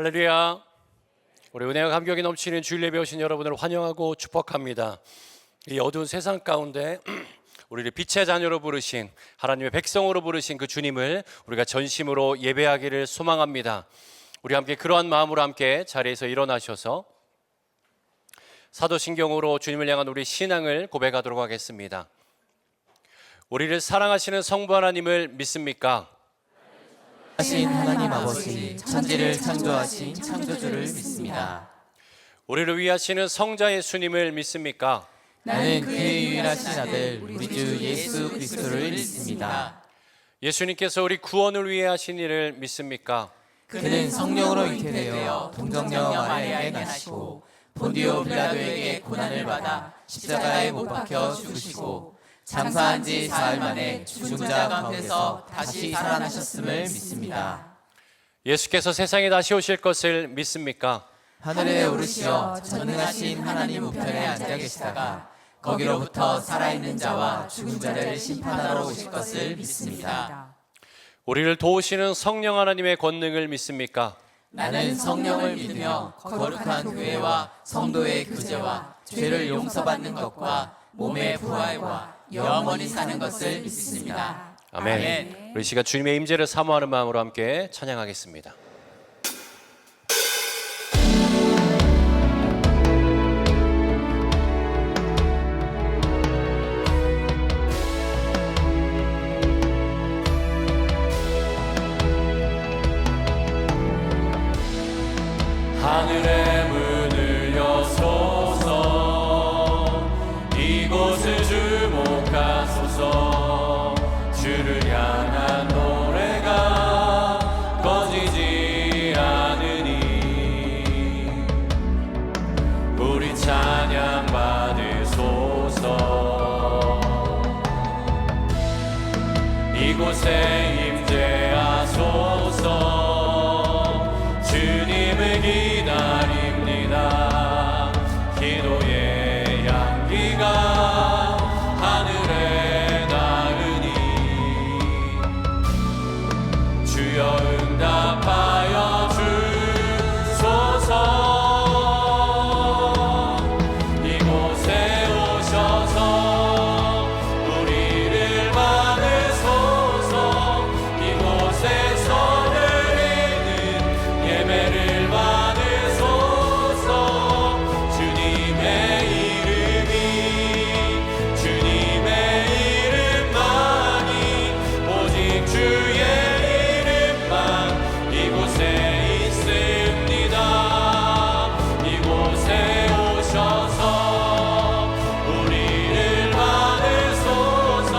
할렐루야. 우리 은혜와 감격이 넘치는 주일 예배 오신 여러분을 환영하고 축복합니다. 이 어두운 세상 가운데 우리를 빛의 자녀로 부르신, 하나님의 백성으로 부르신 그 주님을 우리가 전심으로 예배하기를 소망합니다. 우리 함께 그러한 마음으로 함께 자리에서 일어나셔서 사도신경으로 주님을 향한 우리 신앙을 고백하도록 하겠습니다. 우리를 사랑하시는 성부 하나님을 믿습니까? 하신 하나님 아버지, 천지를 창조하신 창조주를 믿습니다. 우리를 위하시는 성자 예수님을 믿습니까? 나는 그의 유일하신 아들 우리 주 예수 그리스도를 믿습니다. 예수님께서 우리 구원을 위해 하신 일을 믿습니까? 그는 성령으로 잉태되어 동정녀 마리아에게 나시고 본디오 빌라도에게 고난을 받아 십자가에 못 박혀 죽으시고 장사한 지 사흘 만에 죽은 자 가운데서 다시 살아나셨음을 믿습니다. 예수께서 세상에 다시 오실 것을 믿습니까? 하늘에 오르시어 전능하신 하나님 우편에 앉아 계시다가 거기로부터 살아있는 자와 죽은 자를 심판하러 오실 것을 믿습니다. 우리를 도우시는 성령 하나님의 권능을 믿습니까? 나는 성령을 믿으며 거룩한 교회와 성도의 교제와 죄를 용서받는 것과 몸의 부활과 영원히 사는 것을 믿습니다. 아멘. 우리 시간 주님의 임재를 사모하는 마음으로 함께 찬양하겠습니다. 하늘의 문을 여소서, 이곳을 주목하소서. 주를 향한 노래가 꺼지지 않으니 우리 찬양 받으소서. 이곳에 임재하소서. 주님을 기다립니다. 기도의 향기가 하늘에 닿으니 주여 응답하여 주소서. 이곳에 오셔서 우리를 받으소서. 이곳에서 드리는 예배를 받으소서. 주님의 이름이, 주님의 이름만이, 오직 주의 이름만 이곳에 있습니다. 이곳에 오셔서 우리를 받으소서.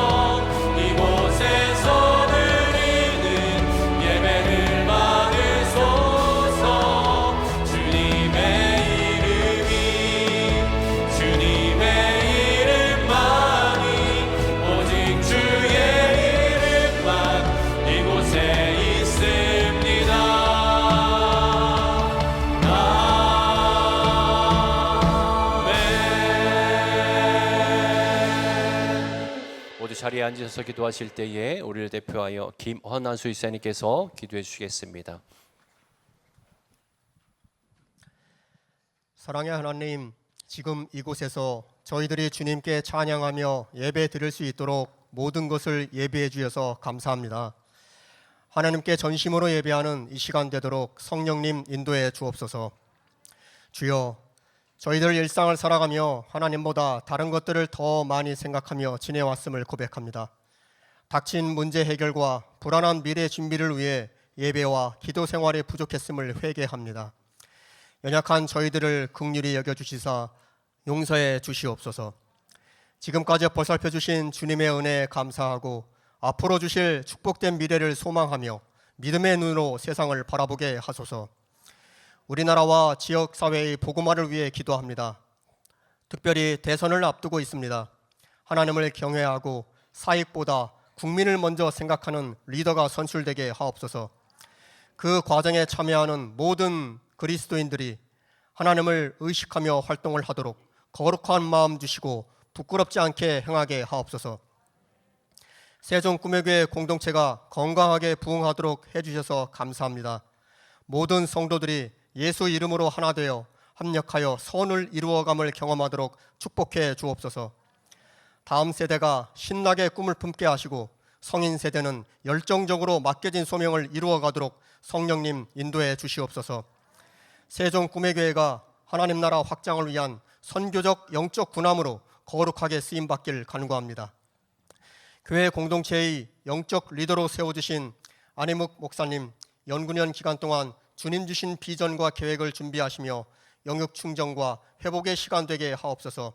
이곳에서 드리는 예배를 받으소서. 주님의 이름이, 주님의 이름만이, 오직 주의 이름만 이곳에 있습니다. 아멘. 모두 자리에 앉으셔서 기도하실 때에 우리를 대표하여 김헌한 수의사님께서 기도해 주시겠습니다. 사랑의 하나님, 지금 이곳에서 저희들이 주님께 찬양하며 예배 드릴 수 있도록 모든 것을 예배해 주셔서 감사합니다. 하나님께 전심으로 예배하는 이 시간 되도록 성령님 인도해 주옵소서. 주여, 저희들 일상을 살아가며 하나님보다 다른 것들을 더 많이 생각하며 지내왔음을 고백합니다. 닥친 문제 해결과 불안한 미래 준비를 위해 예배와 기도 생활이 부족했음을 회개합니다. 연약한 저희들을 긍휼히 여겨주시사 용서해 주시옵소서. 지금까지 보살펴 주신 주님의 은혜에 감사하고 앞으로 주실 축복된 미래를 소망하며 믿음의 눈으로 세상을 바라보게 하소서. 우리나라와 지역사회의 복음화를 위해 기도합니다. 특별히 대선을 앞두고 있습니다. 하나님을 경외하고 사익보다 국민을 먼저 생각하는 리더가 선출되게 하옵소서. 그 과정에 참여하는 모든 그리스도인들이 하나님을 의식하며 활동을 하도록 거룩한 마음 주시고 부끄럽지 않게 행하게 하옵소서. 세종 꿈의 교회 공동체가 건강하게 부흥하도록 해주셔서 감사합니다. 모든 성도들이 예수 이름으로 하나 되어 합력하여 선을 이루어감을 경험하도록 축복해 주옵소서. 다음 세대가 신나게 꿈을 품게 하시고 성인 세대는 열정적으로 맡겨진 소명을 이루어가도록 성령님 인도해 주시옵소서. 세종 꿈의 교회가 하나님 나라 확장을 위한 선교적 영적 군함으로 거룩하게 쓰임받길 간구합니다. 교회 공동체의 영적 리더로 세워주신 안희묵 목사님, 연구년 기간 동안 주님 주신 비전과 계획을 준비하시며 영육 충정과 회복의 시간 되게 하옵소서.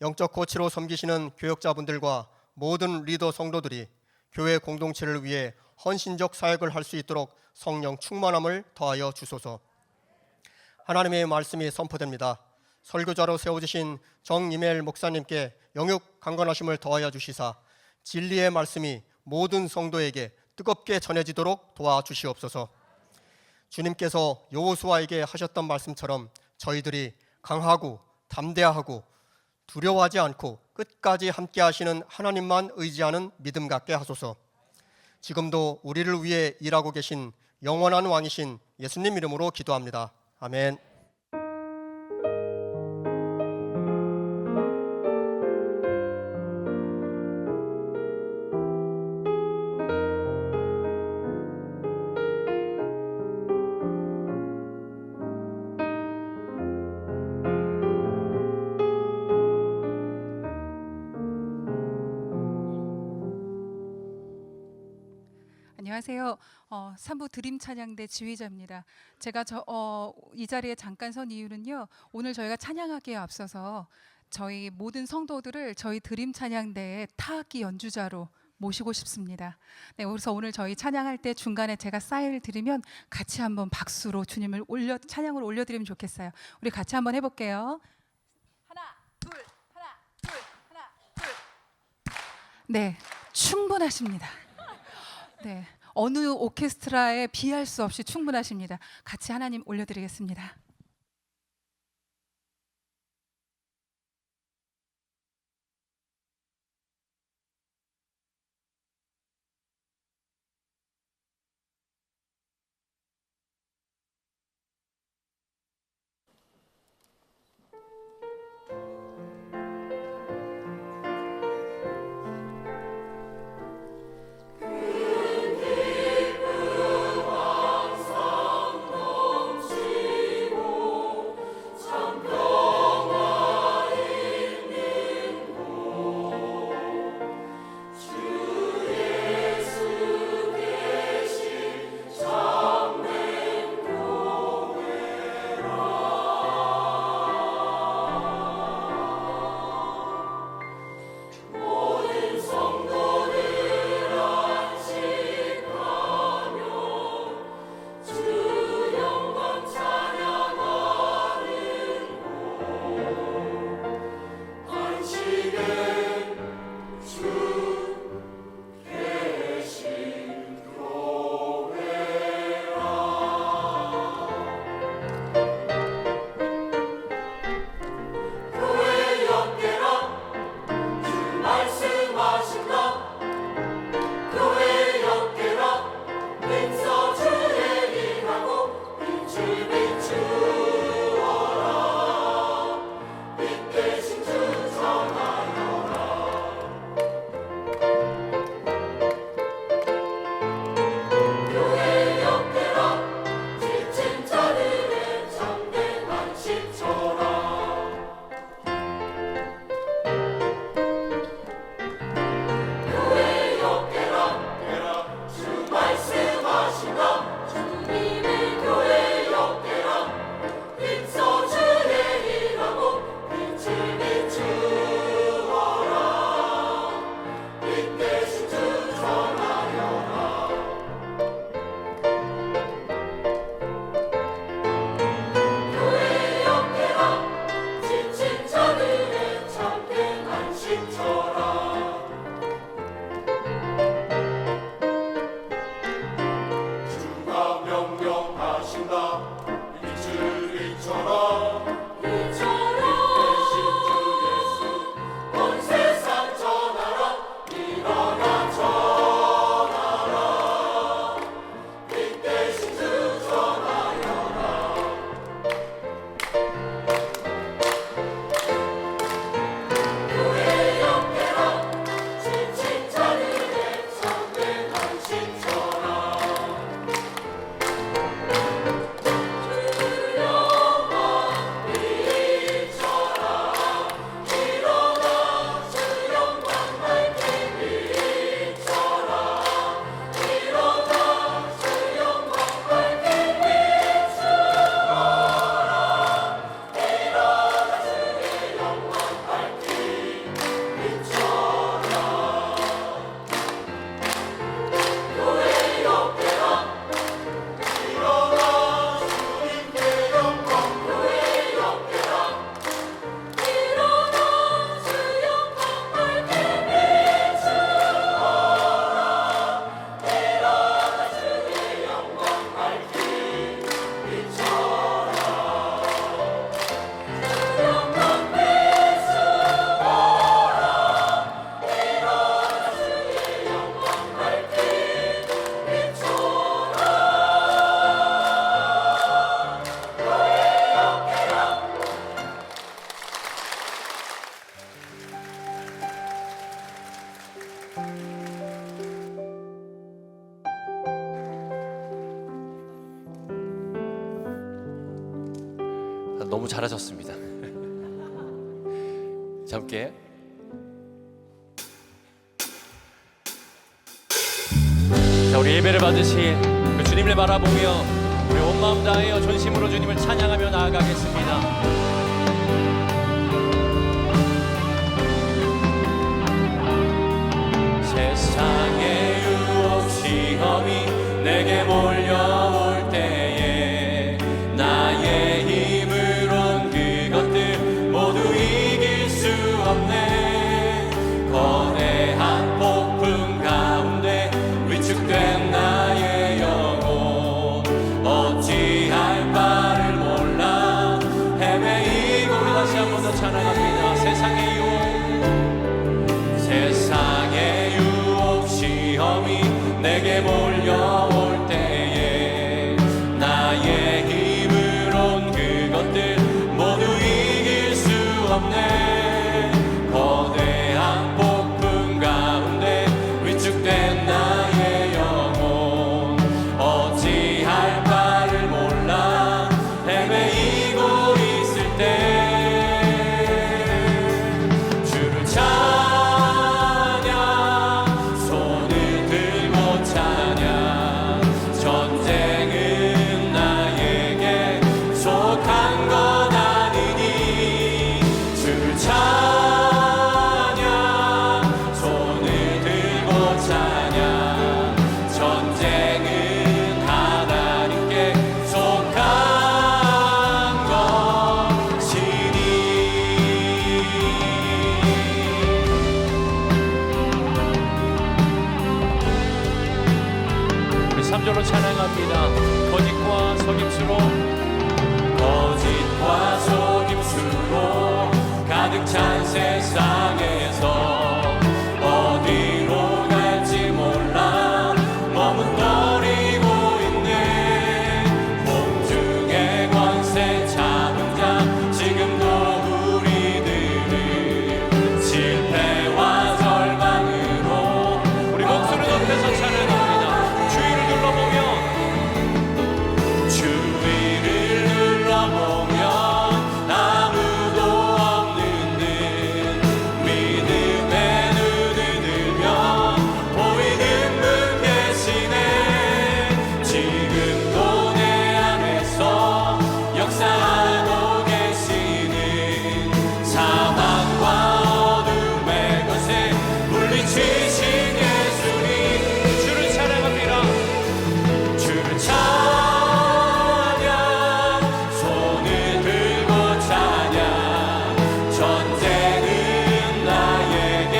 영적 코치로 섬기시는 교역자분들과 모든 리더 성도들이 교회 공동체를 위해 헌신적 사역을 할 수 있도록 성령 충만함을 더하여 주소서. 하나님의 말씀이 선포됩니다. 설교자로 세워주신 정이멜 목사님께 영육 강건하심을 더하여 주시사 진리의 말씀이 모든 성도에게 뜨겁게 전해지도록 도와주시옵소서. 주님께서 여호수아에게 하셨던 말씀처럼 저희들이 강하고 담대하고 두려워하지 않고 끝까지 함께 하시는 하나님만 의지하는 믿음 갖게 하소서. 지금도 우리를 위해 일하고 계신 영원한 왕이신 예수님 이름으로 기도합니다. 아멘. 안녕하세요. 산부 드림 찬양대 지휘자입니다. 제가 이 자리에 잠깐 선 이유는요. 오늘 저희가 찬양하기에 앞서서 저희 모든 성도들을 저희 드림 찬양대의 타악기 연주자로 모시고 싶습니다. 네, 그래서 오늘 저희 찬양할 때 중간에 제가 사인을 드리면 같이 한번 박수로 주님을 찬양을 올려드리면 좋겠어요. 우리 같이 한번 해볼게요. 하나, 둘, 하나, 둘, 하나, 둘. 네, 충분하십니다. 네, 어느 오케스트라에 비할 수 없이 충분하십니다. 같이 하나님 올려드리겠습니다. 너무 잘하셨습니다. 자, 함께 자, 우리 예배를 받으신 그 주님을 바라보며 우리 온 마음 다하여 전심으로 주님을 찬양하며 나아가겠습니다. 세상의 유혹 시험이 내게 몰려올 때에 나의 힘으론 그것들 모두 이길 수 없네. 거대한 폭풍 가운데 위축된 나의 영혼 어찌할 바를 몰라 헤매이고. 우리 다시 한 번 더 찬양합니다. 세상의 유혹 시험이 내게 몰려올 때에 나의 힘으론 그것들 모두 이길 수 없네. 거대한 폭풍 가운데 위축된 나의 영혼 어찌할 바를 몰라 헤매이고 있을 때 주를 전쟁은 나에게 속한 것 아니니 주를 찬양 손을 들고 찬양 전쟁은 하나님께 속한 것이니. 우리 3절로 찬양합니다. 거짓과 속임수로 가득 찬 세상에서 어디로 갈지 몰라 머뭇거리고 있네. 공중의 권세 잡은 자 지금도 우리들을 실패와 절망으로 우리 목소리 높여서 찬양합니다. 주위를 눌러보면 아무도 없는 듯 믿음의 눈을 들면 보이는 분 계시네. 지금도 내 안에서 역사하고 계시는 사망과 어둠의 것에 물리치신 예수님 주를 찬양합니다. 주를 찬양 손을 들고 찬양 전쟁은 나에게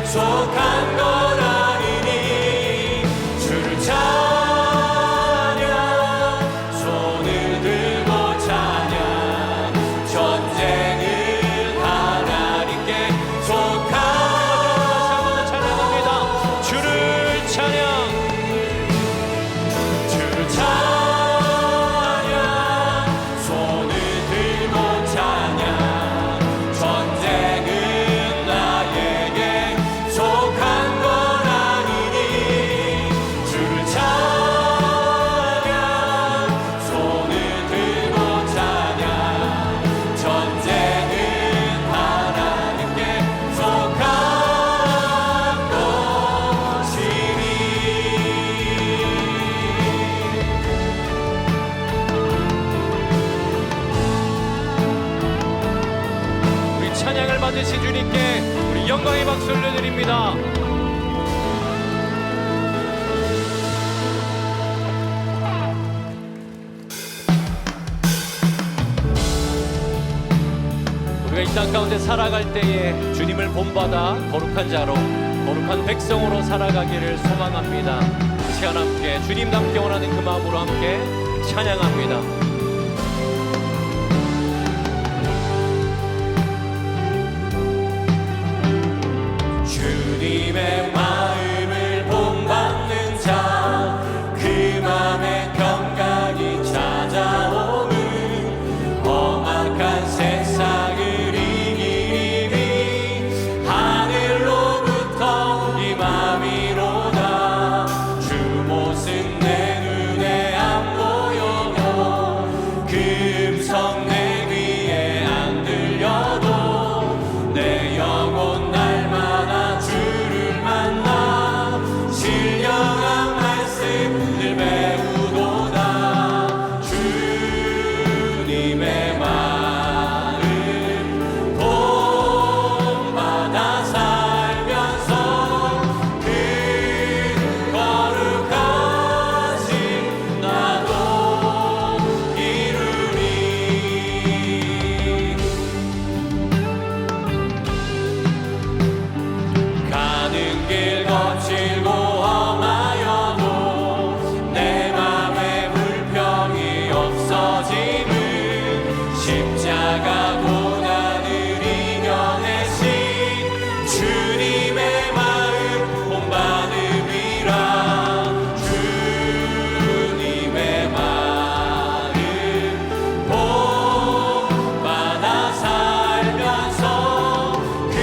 속한 것 아니니 주를 찬양 손을 들고 찬양 전쟁은 하나님께 속한 찬양합니다. 주를 찬양 주를 찬양 손을 들고 찬양 전쟁은 나에게 속한 것 아니니 주를 찬양 손을 들고 찬양 전쟁은 하나님께 속한 것이니. 우리 찬양을 받으신 주님께 우리 영광의 박수 올려드립니다. 우리가 이 땅 가운데 살아갈 때에 주님을 본받아 거룩한 자로 거룩한 백성으로 살아가기를 소망합니다. 이 시간 함께 주님답게 원하는 그 마음으로 함께 찬양합니다. 주님의 마음을 본받는 자 그 맘에 평강이 찾아오는 험악한 세상을 이기니 하늘로부터 임함이로다. 주 모습 내 눈에 안 보여도 십자가 고난을 이겨내신 주님의 마음 본받음이라. 주님의 마음 본받아 살면서 그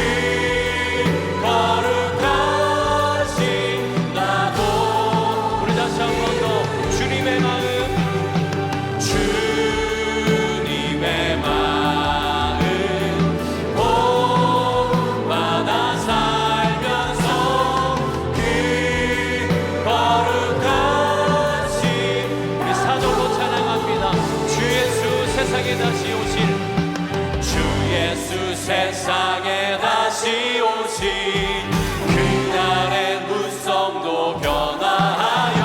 거룩하신 나도. 우리 다시 한 번 더 주님의 마음, 주님의 마음 본받아 살면서 그 거룩하신. 우리 사도로 찬양합니다. 주 예수 세상에 다시 오실, 주 예수 세상에 다시 오실 그날의 무성도 변화하여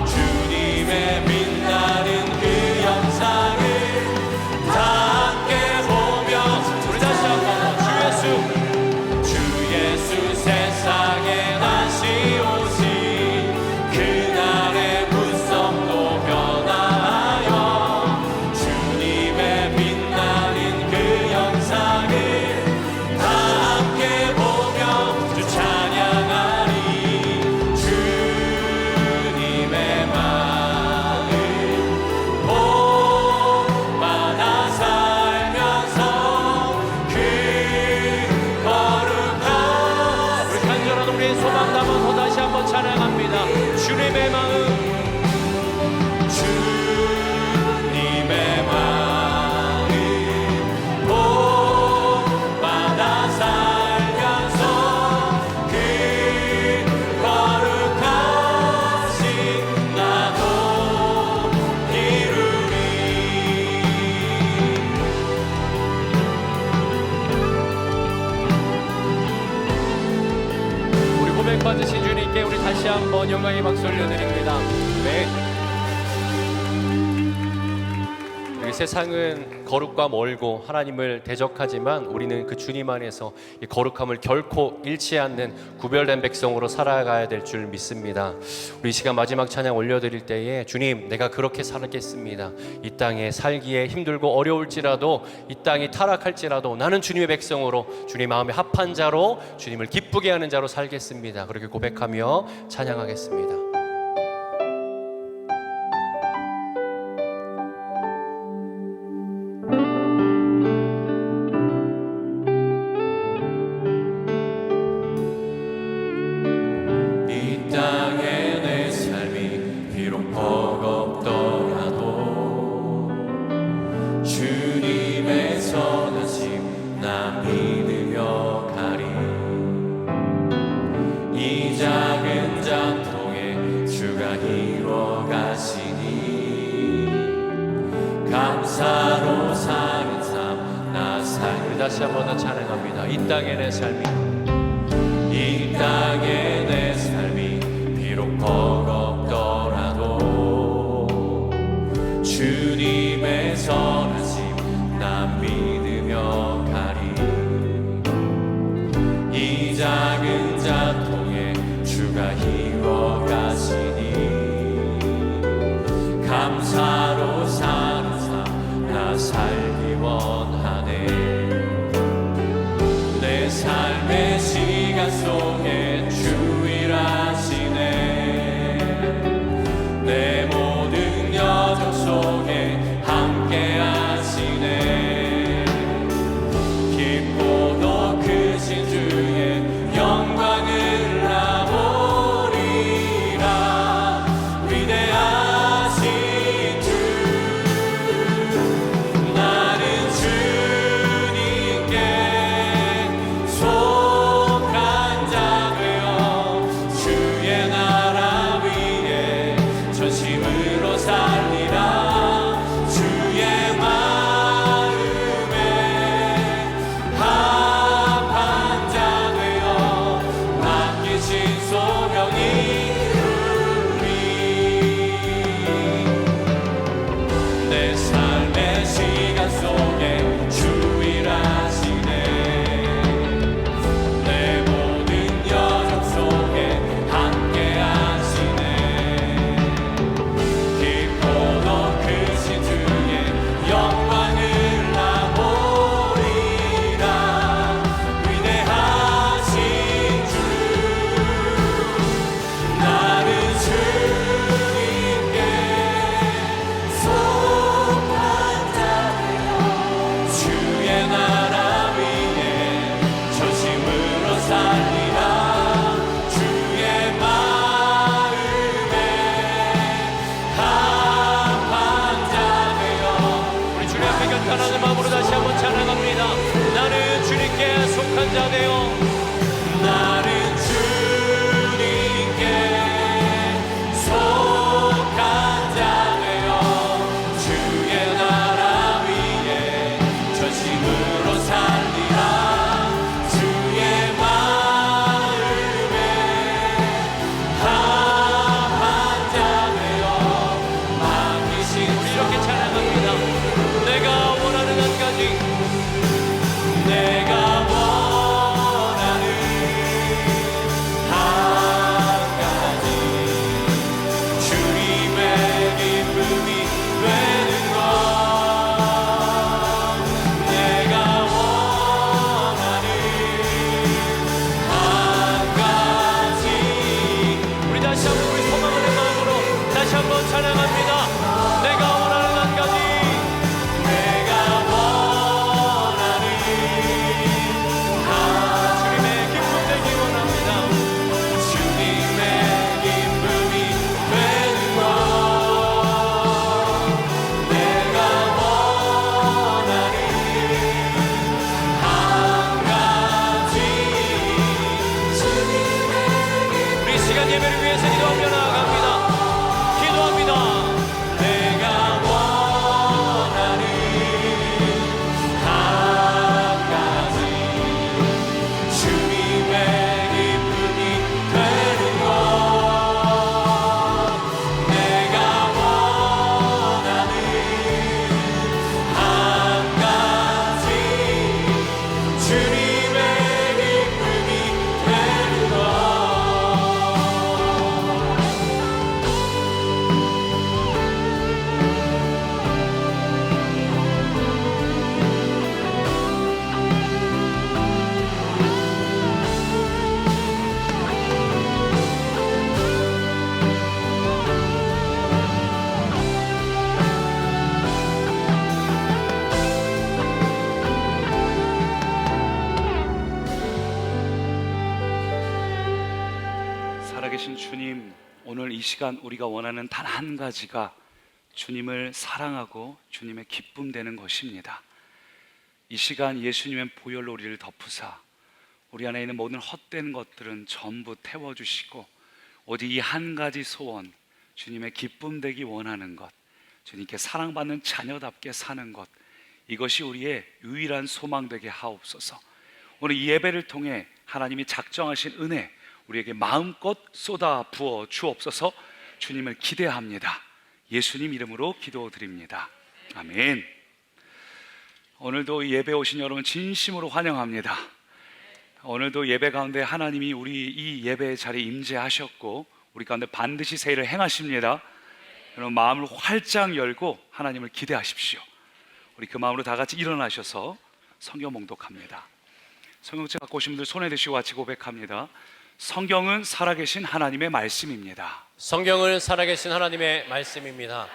주님의 빛나는 그 영상을 다 함께 보며. 우리 다시 한번 주 예수 세상에 다시 오신 그날의 무성도 변화하여 주님의 빛나는 그 영상을 다 함께 보며 주 찬양하리. 주님의 마음 본받아 살면서 그 거룩한. 우리 간절한 우리의 소망 담아서 다시 한번 찬양합니다. 주님의 마음, 주님의 마음 본받아 살면서 그 거룩하신 나도 이루리. 우리 고백받으신 주님께 우리 다시 한번 영광의 박수 올려드립니다. 네. 우리 세상은 거룩과 멀고 하나님을 대적하지만 우리는 그 주님 안에서 이 거룩함을 결코 잃지 않는 구별된 백성으로 살아가야 될 줄 믿습니다. 우리 이 시간 마지막 찬양 올려드릴 때에 주님, 내가 그렇게 살겠습니다. 이 땅에 살기에 힘들고 어려울지라도, 이 땅이 타락할지라도 나는 주님의 백성으로, 주님 마음에 합한 자로, 주님을 기쁘게 하는 자로 살겠습니다. 그렇게 고백하며 찬양하겠습니다. 이 땅에 내 삶이 비록 버겁더라도 주님의 선하심 나 믿으며 가리. 이 작은 장통에 주가 이루어 가시니 감사로 사는 삶 나 살리. 다시 한 번 더 찬양합니다. 이 땅에 내 삶이, 이 땅에 내 삶이 비록 버겁더라도 주님의 선하심 나 믿으며 가리. 이 작은 자통에 주가 이루어 가시니 감사로 사는 삶 나 살기 원하네. 내 삶의 시간 속에 주 일하시네. 내 모든 여정 속에 함께 하시네. 깊고도 크신 주의 영광을 나 보리라. 위대하신 주, 나는 주 편안한 마음으로 다시 한번 찬양합니다. 나는 주님께 속한 자 되어 나는 주님께 속한 자 되어 주의 나라 위에 전심으로 살리라 주의 마음에 합한 자 되어 맡기신 우리 이렇게 찬양합니다. 내가 원하는 한 가지 내가 원하는 한 가지 주님의 기쁨이 되는 것 내가 원하는 한 가지 우리 다시 한번 우리 소망하는 마음으로 다시 한번 찬양합니다. 내가 원하는 한 가지 내가 원하는 주님의 기쁨 되기 원합니다. 주님의 기쁨이 되는 것 내가 원하는 한 가지 우리 시간 예배를 위해서 기도하며 나아갑니다. 기도합니다. 내가 원하는 한 가지 주님의 기쁨이 되는 것 내가 원하는 한 가지 주님의 기쁨이 되는 것 살아계신 주님, 오늘 이 시간 우리가 원하는 단 한 가지가 주님을 사랑하고 주님의 기쁨 되는 것입니다. 이 시간 예수님의 보혈로 우리를 덮으사 우리 안에 있는 모든 헛된 것들은 전부 태워주시고 오직 이 한 가지 소원, 주님의 기쁨 되기 원하는 것, 주님께 사랑받는 자녀답게 사는 것, 이것이 우리의 유일한 소망 되게 하옵소서. 오늘 이 예배를 통해 하나님이 작정하신 은혜 우리에게 마음껏 쏟아 부어 주옵소서. 주님을 기대합니다. 예수님 이름으로 기도드립니다. 아멘. 오늘도 이 예배 오신 여러분 진심으로 환영합니다. 오늘도 예배 가운데 하나님이 우리 이 예배 자리에 임재하셨고 우리 가운데 반드시 새 일을 행하십니다. 여러분 마음을 활짝 열고 하나님을 기대하십시오. 우리 그 마음으로 다 같이 일어나셔서 성경 봉독합니다. 성경책 갖고 오신 분들 손에 드시고 같이 고백합니다. 성경은 살아계신 하나님의 말씀입니다. 성경은 살아계신 하나님의 말씀입니다.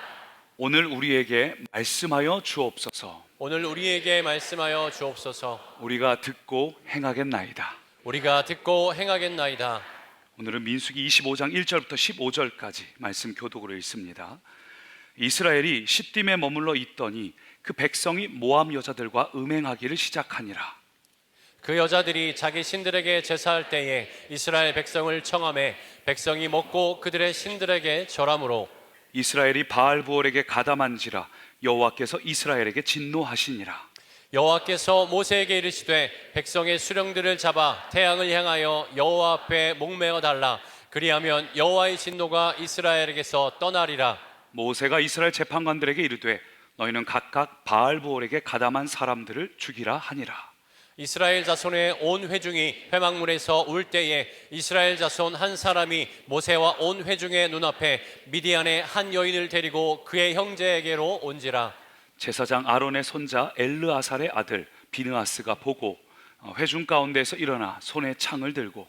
오늘 우리에게 말씀하여 주옵소서. 오늘 우리에게 말씀하여 주옵소서. 우리가 듣고 행하겠나이다. 우리가 듣고 행하겠나이다. 오늘은 민수기 25장 1절부터 15절까지 말씀 교독으로 읽습니다. 이스라엘이 시딤에 머물러 있더니 그 백성이 모압 여자들과 음행하기를 시작하니라. 그 여자들이 자기 신들에게 제사할 때에 이스라엘 백성을 청함해 백성이 먹고 그들의 신들에게 절함으로 이스라엘이 바알부올에게 가담한지라 여호와께서 이스라엘에게 진노하시니라. 여호와께서 모세에게 이르시되 백성의 수령들을 잡아 태양을 향하여 여호와 앞에 목매어 달라. 그리하면 여호와의 진노가 이스라엘에게서 떠나리라. 모세가 이스라엘 재판관들에게 이르되 너희는 각각 바알부올에게 가담한 사람들을 죽이라 하니라. 이스라엘 자손의 온 회중이 회막문에서 울 때에 이스라엘 자손 한 사람이 모세와 온 회중의 눈앞에 미디안의 한 여인을 데리고 그의 형제에게로 온지라. 제사장 아론의 손자 엘르아살의 아들 비느하스가 보고 회중 가운데서 일어나 손에 창을 들고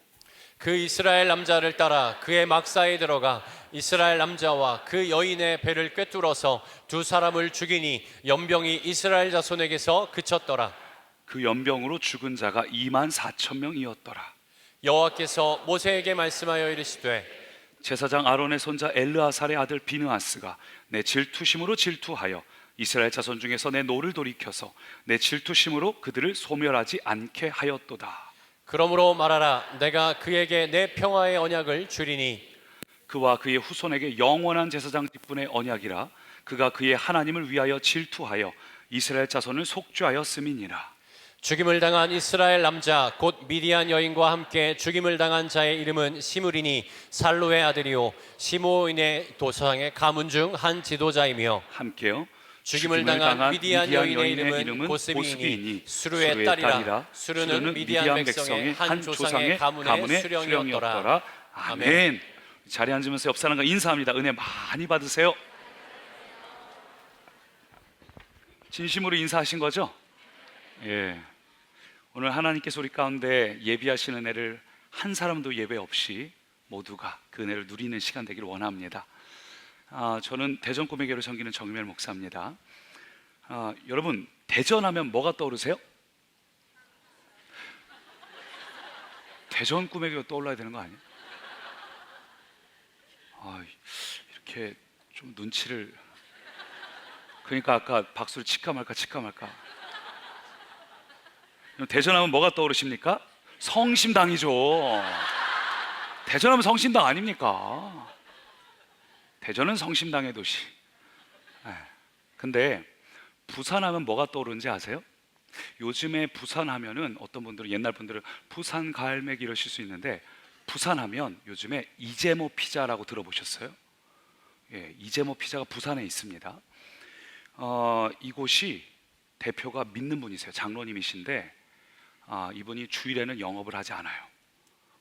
그 이스라엘 남자를 따라 그의 막사에 들어가 이스라엘 남자와 그 여인의 배를 꿰뚫어서 두 사람을 죽이니 연병이 이스라엘 자손에게서 그쳤더라. 그 연병으로 죽은 자가 24,000명이었더라. 여호와께서 모세에게 말씀하여 이르시되 제사장 아론의 손자 엘르아살의 아들 비느하스가 내 질투심으로 질투하여 이스라엘 자손 중에서 내 노를 돌이켜서 내 질투심으로 그들을 소멸하지 않게 하였도다. 그러므로 말하라. 내가 그에게 내 평화의 언약을 주리니 그와 그의 후손에게 영원한 제사장 직분의 언약이라. 그가 그의 하나님을 위하여 질투하여 이스라엘 자손을 속죄하였음이니라. 죽임을 당한 이스라엘 남자 곧 미디안 여인과 함께 죽임을 당한 자의 이름은 시므리니 살로의 아들이요 시므온의 도상의 가문 중 한 지도자이며 함께요. 죽임을 당한 미디안 여인의 이름은 고스비이니 수르의 딸이라. 수르는 미디안 백성의 한 조상의 가문의 수령이었더라. 아멘. 자리에 앉으면서 옆 사람과 인사합니다. 은혜 많이 받으세요. 진심으로 인사하신 거죠? 예. 오늘 하나님께서 우리 가운데 예비하신 은혜를 한 사람도 예배 없이 모두가 그 은혜를 누리는 시간 되기를 원합니다. 저는 대전 꿈의 교회를 섬기는 정유멜 목사입니다. 여러분, 대전하면 뭐가 떠오르세요? 대전 꿈의 교회 떠올라야 되는 거 아니에요? 이렇게 좀 눈치를, 그러니까 아까 박수를 칠까 말까 칠까 말까. 대전하면 뭐가 떠오르십니까? 성심당이죠. 대전하면 성심당 아닙니까? 대전은 성심당의 도시. 근데 부산하면 뭐가 떠오르는지 아세요? 요즘에 부산하면은 어떤 분들은, 옛날 분들은 부산 갈매기 이러실 수 있는데, 부산하면 요즘에 이재모 피자라고 들어보셨어요? 예, 이재모 피자가 부산에 있습니다. 이곳이 대표가 믿는 분이세요. 장로님이신데 이분이 주일에는 영업을 하지 않아요.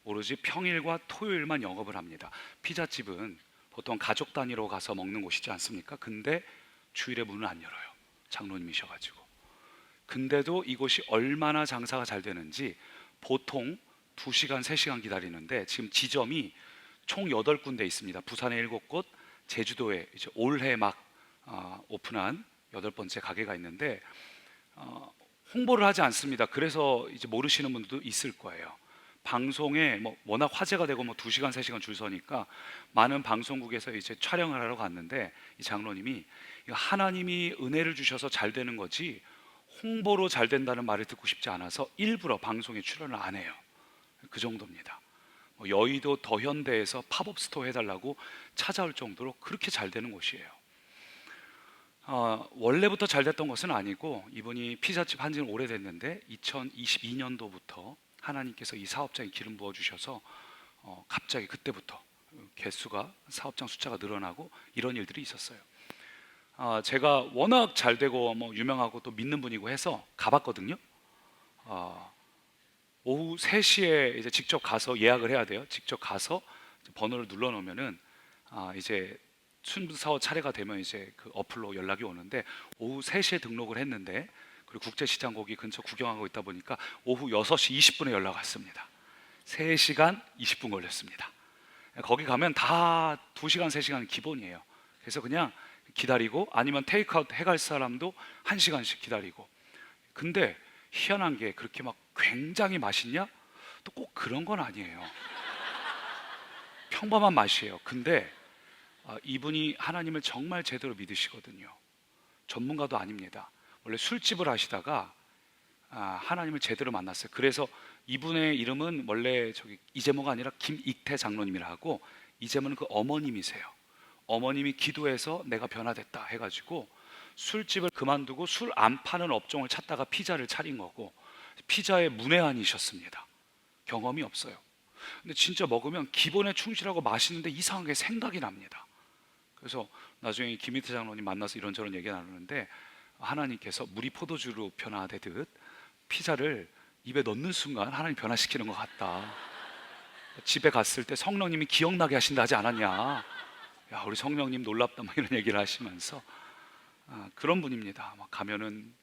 오로지 평일과 토요일만 영업을 합니다. 피자집은 보통 가족 단위로 가서 먹는 곳이지 않습니까? 근데 주일에 문을 안 열어요. 장로님이셔가지고. 근데도 이곳이 얼마나 장사가 잘 되는지 보통 2시간, 3시간 기다리는데 지금 지점이 총 8군데 있습니다. 부산에 7곳, 제주도에 이제 올해 막 오픈한 8번째 가게가 있는데 홍보를 하지 않습니다. 그래서 이제 모르시는 분들도 있을 거예요. 방송에 워낙 화제가 되고 2시간, 3시간 줄 서니까 많은 방송국에서 이제 촬영을 하러 갔는데, 이 장로님이 하나님이 은혜를 주셔서 잘 되는 거지 홍보로 잘 된다는 말을 듣고 싶지 않아서 일부러 방송에 출연을 안 해요. 그 정도입니다. 여의도 더현대에서 팝업 스토어 해달라고 찾아올 정도로 그렇게 잘 되는 곳이에요. 원래부터 잘 됐던 것은 아니고, 이분이 피자집 한 지는 오래됐는데 2022년도부터 하나님께서 이 사업장에 기름 부어주셔서 갑자기 그때부터 개수가, 사업장 숫자가 늘어나고 이런 일들이 있었어요. 제가 워낙 잘 되고 유명하고 또 믿는 분이고 해서 가봤거든요. 오후 3시에 이제 직접 가서 예약을 해야 돼요. 직접 가서 번호를 눌러 놓으면은 이제 순서 차례가 되면 이제 그 어플로 연락이 오는데, 오후 3시에 등록을 했는데, 그리고 국제시장 거기 근처 구경하고 있다 보니까 오후 6시 20분에 연락 왔습니다. 3시간 20분 걸렸습니다. 거기 가면 다 2시간, 3시간 기본이에요. 그래서 그냥 기다리고, 아니면 테이크아웃 해갈 사람도 1시간씩 기다리고. 근데 희한한 게, 그렇게 막 굉장히 맛있냐? 또 꼭 그런 건 아니에요. 평범한 맛이에요. 근데 이분이 하나님을 정말 제대로 믿으시거든요. 전문가도 아닙니다. 원래 술집을 하시다가 하나님을 제대로 만났어요. 그래서 이분의 이름은 원래 이재모가 아니라 김익태 장로님이라 하고, 이재모는 그 어머님이세요. 어머님이 기도해서 내가 변화됐다 해가지고 술집을 그만두고 술 안 파는 업종을 찾다가 피자를 차린 거고, 피자의 문외한이셨습니다. 경험이 없어요. 근데 진짜 먹으면 기본에 충실하고 맛있는데 이상하게 생각이 납니다. 그래서 나중에 김희태 장로님 만나서 이런저런 얘기 나누는데, 하나님께서 물이 포도주로 변화되듯 피자를 입에 넣는 순간 하나님 변화시키는 것 같다. 집에 갔을 때 성령님이 기억나게 하신다 하지 않았냐. 야, 우리 성령님 놀랍다 이런 얘기를 하시면서 그런 분입니다. 막 가면은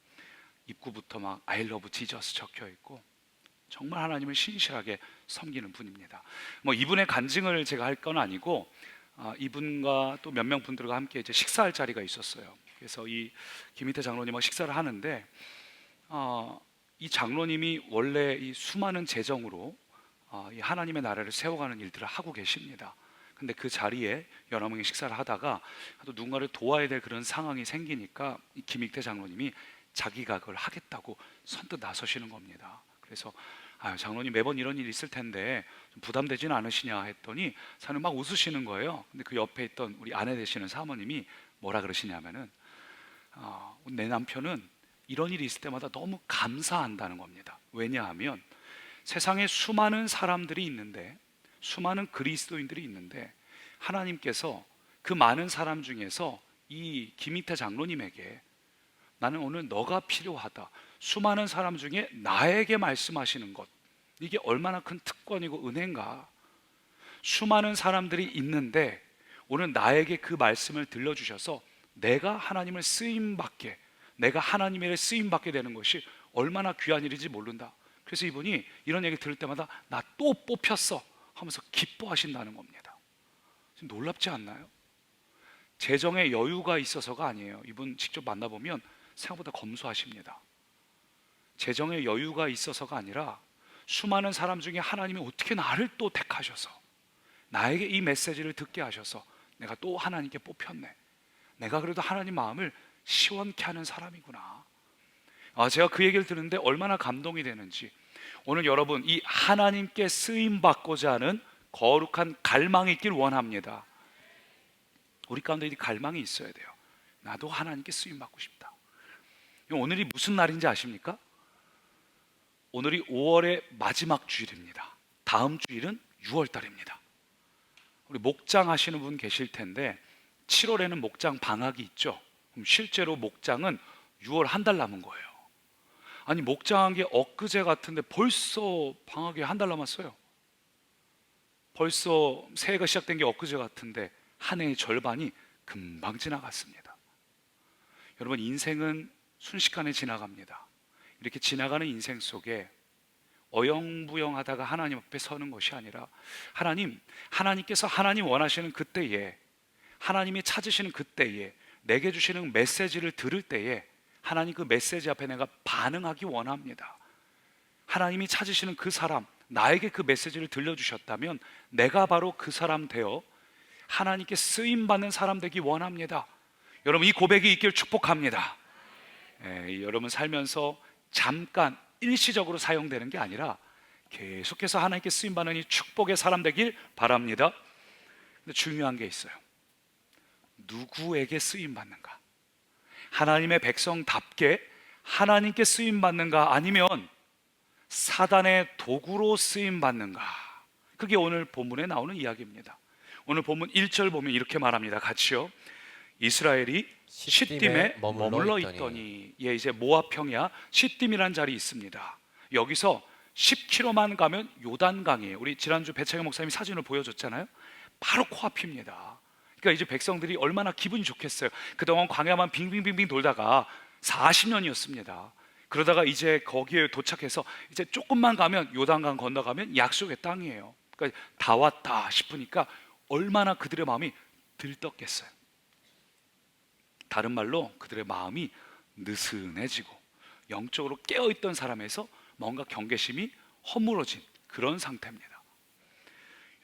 입구부터 막 I love Jesus 적혀 있고, 정말 하나님을 신실하게 섬기는 분입니다. 이분의 간증을 제가 할 건 아니고, 이분과 또 몇 명 분들과 함께 이제 식사할 자리가 있었어요. 그래서 이 김희태 장로님하고 식사를 하는데, 이 장로님이 원래 이 수많은 재정으로 이 하나님의 나라를 세워가는 일들을 하고 계십니다. 근데 그 자리에 여러 명이 식사를 하다가 또 누군가를 도와야 될 그런 상황이 생기니까 이 김익태 장로님이 자기가 그걸 하겠다고 선뜻 나서시는 겁니다. 그래서 장로님 매번 이런 일이 있을 텐데 좀 부담되진 않으시냐 했더니 사장님 막 웃으시는 거예요. 근데 그 옆에 있던 우리 아내 되시는 사모님이 뭐라 그러시냐면은 내 남편은 이런 일이 있을 때마다 너무 감사한다는 겁니다. 왜냐하면 세상에 수많은 사람들이 있는데, 수많은 그리스도인들이 있는데 하나님께서 그 많은 사람 중에서 이 김익태 장로님에게 나는 오늘 너가 필요하다, 수많은 사람 중에 나에게 말씀하시는 것, 이게 얼마나 큰 특권이고 은혜인가. 수많은 사람들이 있는데 오늘 나에게 그 말씀을 들려주셔서 내가 하나님을 쓰임받게, 내가 하나님의 쓰임받게 되는 것이 얼마나 귀한 일인지 모른다. 그래서 이분이 이런 얘기 들을 때마다 나 또 뽑혔어 하면서 기뻐하신다는 겁니다. 지금 놀랍지 않나요? 재정에 여유가 있어서가 아니에요. 이분 직접 만나보면 생각보다 검소하십니다. 재정에 여유가 있어서가 아니라 수많은 사람 중에 하나님이 어떻게 나를 또 택하셔서 나에게 이 메시지를 듣게 하셔서 내가 또 하나님께 뽑혔네, 내가 그래도 하나님 마음을 시원케 하는 사람이구나. 제가 그 얘기를 들었는데 얼마나 감동이 되는지. 오늘 여러분 이 하나님께 쓰임받고자 하는 거룩한 갈망이 있길 원합니다. 우리 가운데 이 갈망이 있어야 돼요. 나도 하나님께 쓰임받고 싶다. 오늘이 무슨 날인지 아십니까? 오늘이 5월의 마지막 주일입니다. 다음 주일은 6월달입니다. 우리 목장 하시는 분 계실 텐데 7월에는 목장 방학이 있죠. 그럼 실제로 목장은 6월 한 달 남은 거예요. 아니 목장한 게 엊그제 같은데 벌써 방학이 한 달 남았어요. 벌써 새해가 시작된 게 엊그제 같은데 한 해의 절반이 금방 지나갔습니다. 여러분 인생은 순식간에 지나갑니다. 이렇게 지나가는 인생 속에 어영부영하다가 하나님 앞에 서는 것이 아니라 하나님께서 하나님 원하시는 그때에, 하나님이 찾으시는 그때에, 내게 주시는 메시지를 들을 때에 하나님 그 메시지 앞에 내가 반응하기 원합니다. 하나님이 찾으시는 그 사람, 나에게 그 메시지를 들려주셨다면 내가 바로 그 사람 되어 하나님께 쓰임받는 사람 되기 원합니다. 여러분 이 고백이 있길 축복합니다. 여러분 살면서 잠깐 일시적으로 사용되는 게 아니라 계속해서 하나님께 쓰임받는 이 축복의 사람 되길 바랍니다. 근데 중요한 게 있어요. 누구에게 쓰임받는가? 하나님의 백성답게 하나님께 쓰임받는가, 아니면 사단의 도구로 쓰임받는가? 그게 오늘 본문에 나오는 이야기입니다. 오늘 본문 1절 보면 이렇게 말합니다. 같이요. 이스라엘이 시딤에 머물러 있더니, 이제 모압 평야 시딤이라는 자리 있습니다. 여기서 10km만 가면 요단강이에요. 우리 지난주 배창현 목사님이 사진을 보여줬잖아요. 바로 코앞입니다. 그러니까 이제 백성들이 얼마나 기분이 좋겠어요. 그동안 광야만 빙빙빙빙 돌다가 40년이었습니다. 그러다가 이제 거기에 도착해서 이제 조금만 가면 요단강 건너가면 약속의 땅이에요. 그러니까 다 왔다 싶으니까 얼마나 그들의 마음이 들떴겠어요. 다른 말로 그들의 마음이 느슨해지고 영적으로 깨어있던 사람에서 뭔가 경계심이 허물어진 그런 상태입니다.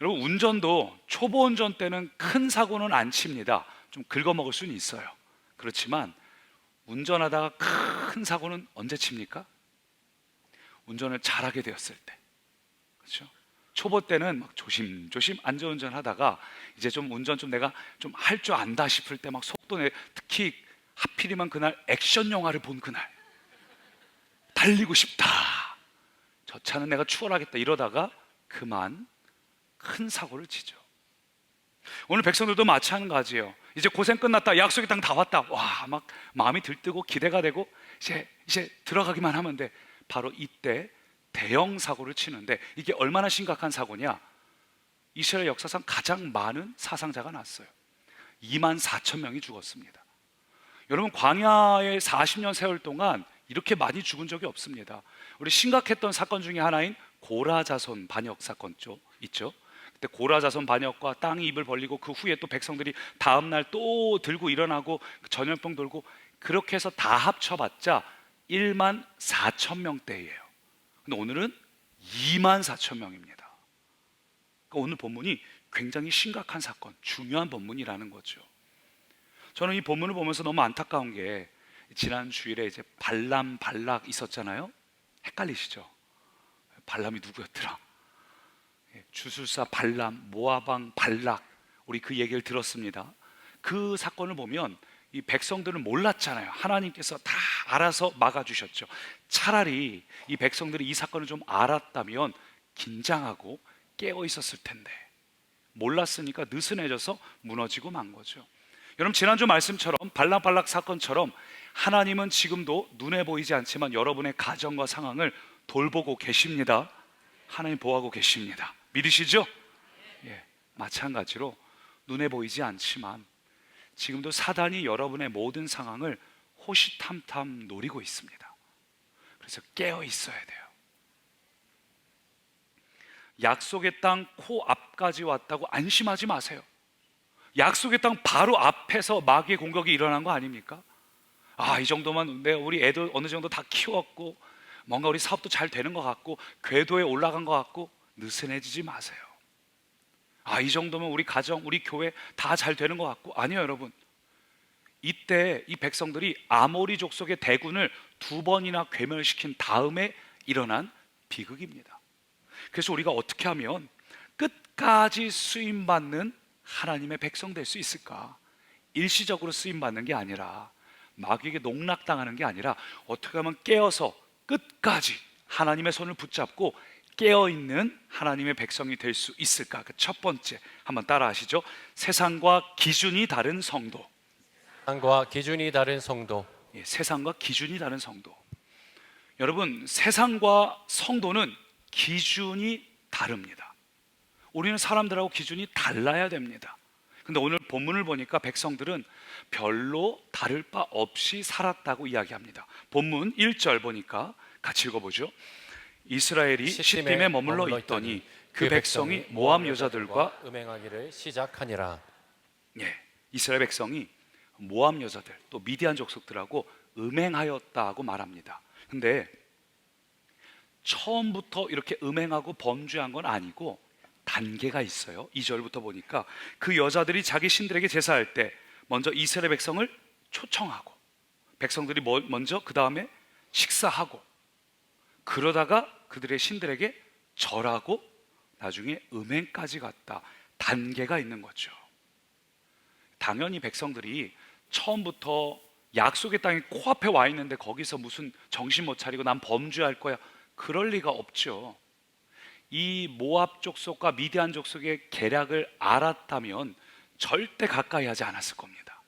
여러분 운전도 초보 운전 때는 큰 사고는 안 칩니다. 좀 긁어먹을 수는 있어요. 그렇지만 운전하다가 큰 사고는 언제 칩니까? 운전을 잘하게 되었을 때. 그렇죠? 초보 때는 막 조심조심 안전운전 하다가 이제 좀 운전 좀 내가 좀 할 줄 안다 싶을 때 막 속도 내, 특히 하필이면 그날 액션 영화를 본 그날 달리고 싶다, 저 차는 내가 추월하겠다 이러다가 그만 큰 사고를 치죠. 오늘 백성들도 마찬가지예요. 이제 고생 끝났다, 약속의 땅 다 왔다, 와 막 마음이 들뜨고 기대가 되고 이제 들어가기만 하면 돼. 바로 이때 대형 사고를 치는데, 이게 얼마나 심각한 사고냐? 이스라엘 역사상 가장 많은 사상자가 났어요. 24,000명이 죽었습니다. 여러분 광야의 40년 세월 동안 이렇게 많이 죽은 적이 없습니다. 우리 심각했던 사건 중에 하나인 고라자손 반역 사건 있죠. 그때 고라자손 반역과 땅이 입을 벌리고 그 후에 또 백성들이 다음날 또 들고 일어나고 전염병 돌고, 그렇게 해서 다 합쳐봤자 14,000명대예요. 근데 오늘은 24,000명입니다. 그러니까 오늘 본문이 굉장히 심각한 사건, 중요한 본문이라는 거죠. 저는 이 본문을 보면서 너무 안타까운 게 지난 주일에 이제 발람 발락 있었잖아요. 헷갈리시죠? 발람이 누구였더라? 주술사 발람, 모아방 발락, 우리 그 얘기를 들었습니다. 그 사건을 보면 이 백성들은 몰랐잖아요. 하나님께서 다 알아서 막아주셨죠. 차라리 이 백성들이 이 사건을 좀 알았다면 긴장하고 깨어 있었을 텐데 몰랐으니까 느슨해져서 무너지고 만 거죠. 여러분, 지난주 말씀처럼 발람 발락 사건처럼 하나님은 지금도 눈에 보이지 않지만 여러분의 가정과 상황을 돌보고 계십니다. 하나님 보호하고 계십니다. 믿으시죠? 예, 마찬가지로 눈에 보이지 않지만 지금도 사단이 여러분의 모든 상황을 호시탐탐 노리고 있습니다. 그래서 깨어 있어야 돼요. 약속의 땅 코앞까지 왔다고 안심하지 마세요. 약속의 땅 바로 앞에서 마귀의 공격이 일어난 거 아닙니까? 아, 이 정도면 우리 애들 어느 정도 다 키웠고 뭔가 우리 사업도 잘 되는 것 같고 궤도에 올라간 것 같고 느슨해지지 마세요. 아, 이 정도면 우리 가정, 우리 교회 다 잘 되는 것 같고. 아니요, 여러분. 이때 이 백성들이 아모리 족속의 대군을 2번이나 괴멸시킨 다음에 일어난 비극입니다. 그래서 우리가 어떻게 하면 끝까지 쓰임받는 하나님의 백성 될 수 있을까? 일시적으로 쓰임받는 게 아니라, 마귀에게 농락당하는 게 아니라 어떻게 하면 깨어서 끝까지 하나님의 손을 붙잡고 깨어있는 하나님의 백성이 될 수 있을까? 그 첫 번째, 한번 따라 하시죠. 세상과 기준이 다른 성도. 세상과 기준이 다른 성도. 예, 세상과 기준이 다른 성도. 여러분, 세상과 성도는 기준이 다릅니다. 우리는 사람들하고 기준이 달라야 됩니다. 근데 오늘 본문을 보니까 백성들은 별로 다를 바 없이 살았다고 이야기합니다. 본문 1절 보니까 같이 읽어보죠. 이스라엘이 시딤에 머물러 있더니 그 백성이 모압 여자들과 음행하기를 시작하니라. 예, 이스라엘 백성이 모압 여자들 또 미디안 족속들하고 음행하였다고 말합니다. 근데 처음부터 이렇게 음행하고 범죄한 건 아니고 단계가 있어요. 2절부터 보니까 그 여자들이 자기 신들에게 제사할 때 먼저 이스라엘 백성을 초청하고 백성들이 먼저 그 다음에 식사하고 그러다가 그들의 신들에게 절하고 나중에 음행까지 갔다. 단계가 있는 거죠. 당연히 백성들이 처음부터 약속의 땅이 코앞에 와 있는데 거기서 무슨 정신 못 차리고 난 범죄할 거야, 그럴 리가 없죠. 이 모압 족속과 미디안 족속의 계략을 알았다면 절대 가까이 하지 않았을 겁니다.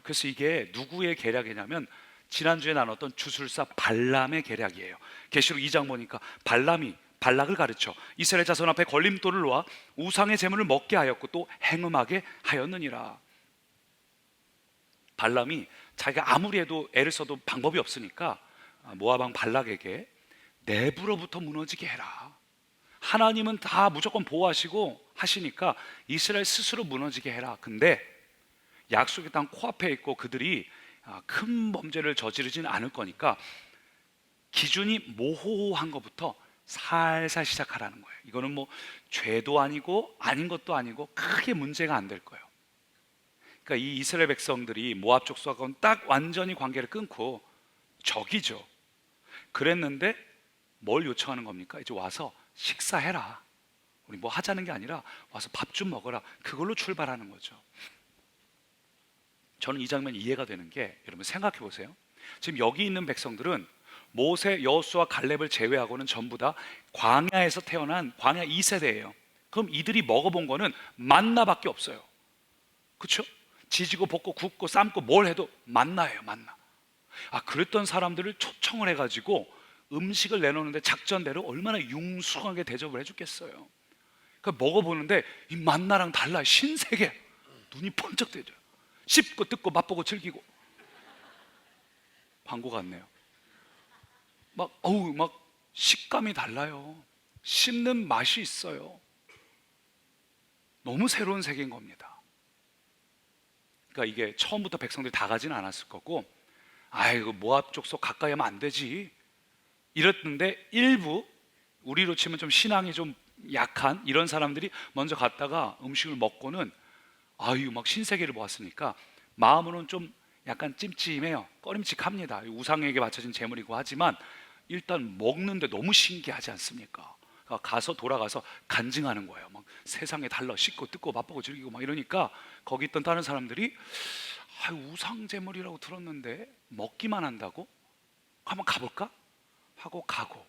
그래서 이게 누구의 계략이냐면 지난주에 나눴던 주술사 발람의 계략이에요. 계시록 2장 보니까 발람이 발락을 가르쳐 이스라엘 자손 앞에 걸림돌을 놓아 우상의 제물을 먹게 하였고 또 행음하게 하였느니라. 발람이 자기가 아무리 해도 애를 써도 방법이 없으니까 모압 왕 발락에게 내부로부터 무너지게 해라. 하나님은 다 무조건 보호하시고 하시니까 이스라엘 스스로 무너지게 해라. 근데 약속의 땅 코앞에 있고 그들이 큰 범죄를 저지르지는 않을 거니까 기준이 모호한 것부터 살살 시작하라는 거예요. 이거는 뭐 죄도 아니고 아닌 것도 아니고 크게 문제가 안 될 거예요. 그러니까 이 이스라엘 백성들이 모압 족속하고는 딱 완전히 관계를 끊고 적이죠. 그랬는데 뭘 요청하는 겁니까? 이제 와서 식사해라. 우리 뭐 하자는 게 아니라 와서 밥 좀 먹어라. 그걸로 출발하는 거죠. 저는 이 장면이 이해가 되는 게, 여러분 생각해 보세요. 지금 여기 있는 백성들은 모세, 여호수아, 갈렙을 제외하고는 전부 다 광야에서 태어난 광야 2세대예요. 그럼 이들이 먹어본 거는 만나밖에 없어요. 그렇죠? 지지고 볶고 굽고 삶고 뭘 해도 만나예요, 만나. 그랬던 사람들을 초청을 해가지고 음식을 내놓는데 작전대로 얼마나 융숭하게 대접을 해줬겠어요. 그러니까 먹어보는데 이 만나랑 달라요. 신세계. 눈이 번쩍 뜨죠. 씹고 뜯고 맛보고 즐기고. 광고 같네요. 막 식감이 달라요. 씹는 맛이 있어요. 너무 새로운 세계인 겁니다. 그러니까 이게 처음부터 백성들이 다 가지는 않았을 거고, 아이고 모압 족속 가까이 하면 안 되지 이랬는데 일부, 우리로 치면 좀 신앙이 좀 약한 이런 사람들이 먼저 갔다가 음식을 먹고는 아유 막 신세계를 보았으니까 마음으로는 좀 약간 찜찜해요. 꺼림칙합니다. 우상에게 바쳐진 제물이고 하지만 일단 먹는데 너무 신기하지 않습니까? 그러니까 가서 돌아가서 간증하는 거예요. 막 세상에 달라 씻고 뜯고 맛보고 즐기고 막 이러니까 거기 있던 다른 사람들이 아, 우상 제물이라고 들었는데 먹기만 한다고? 한번 가볼까? 하고 가고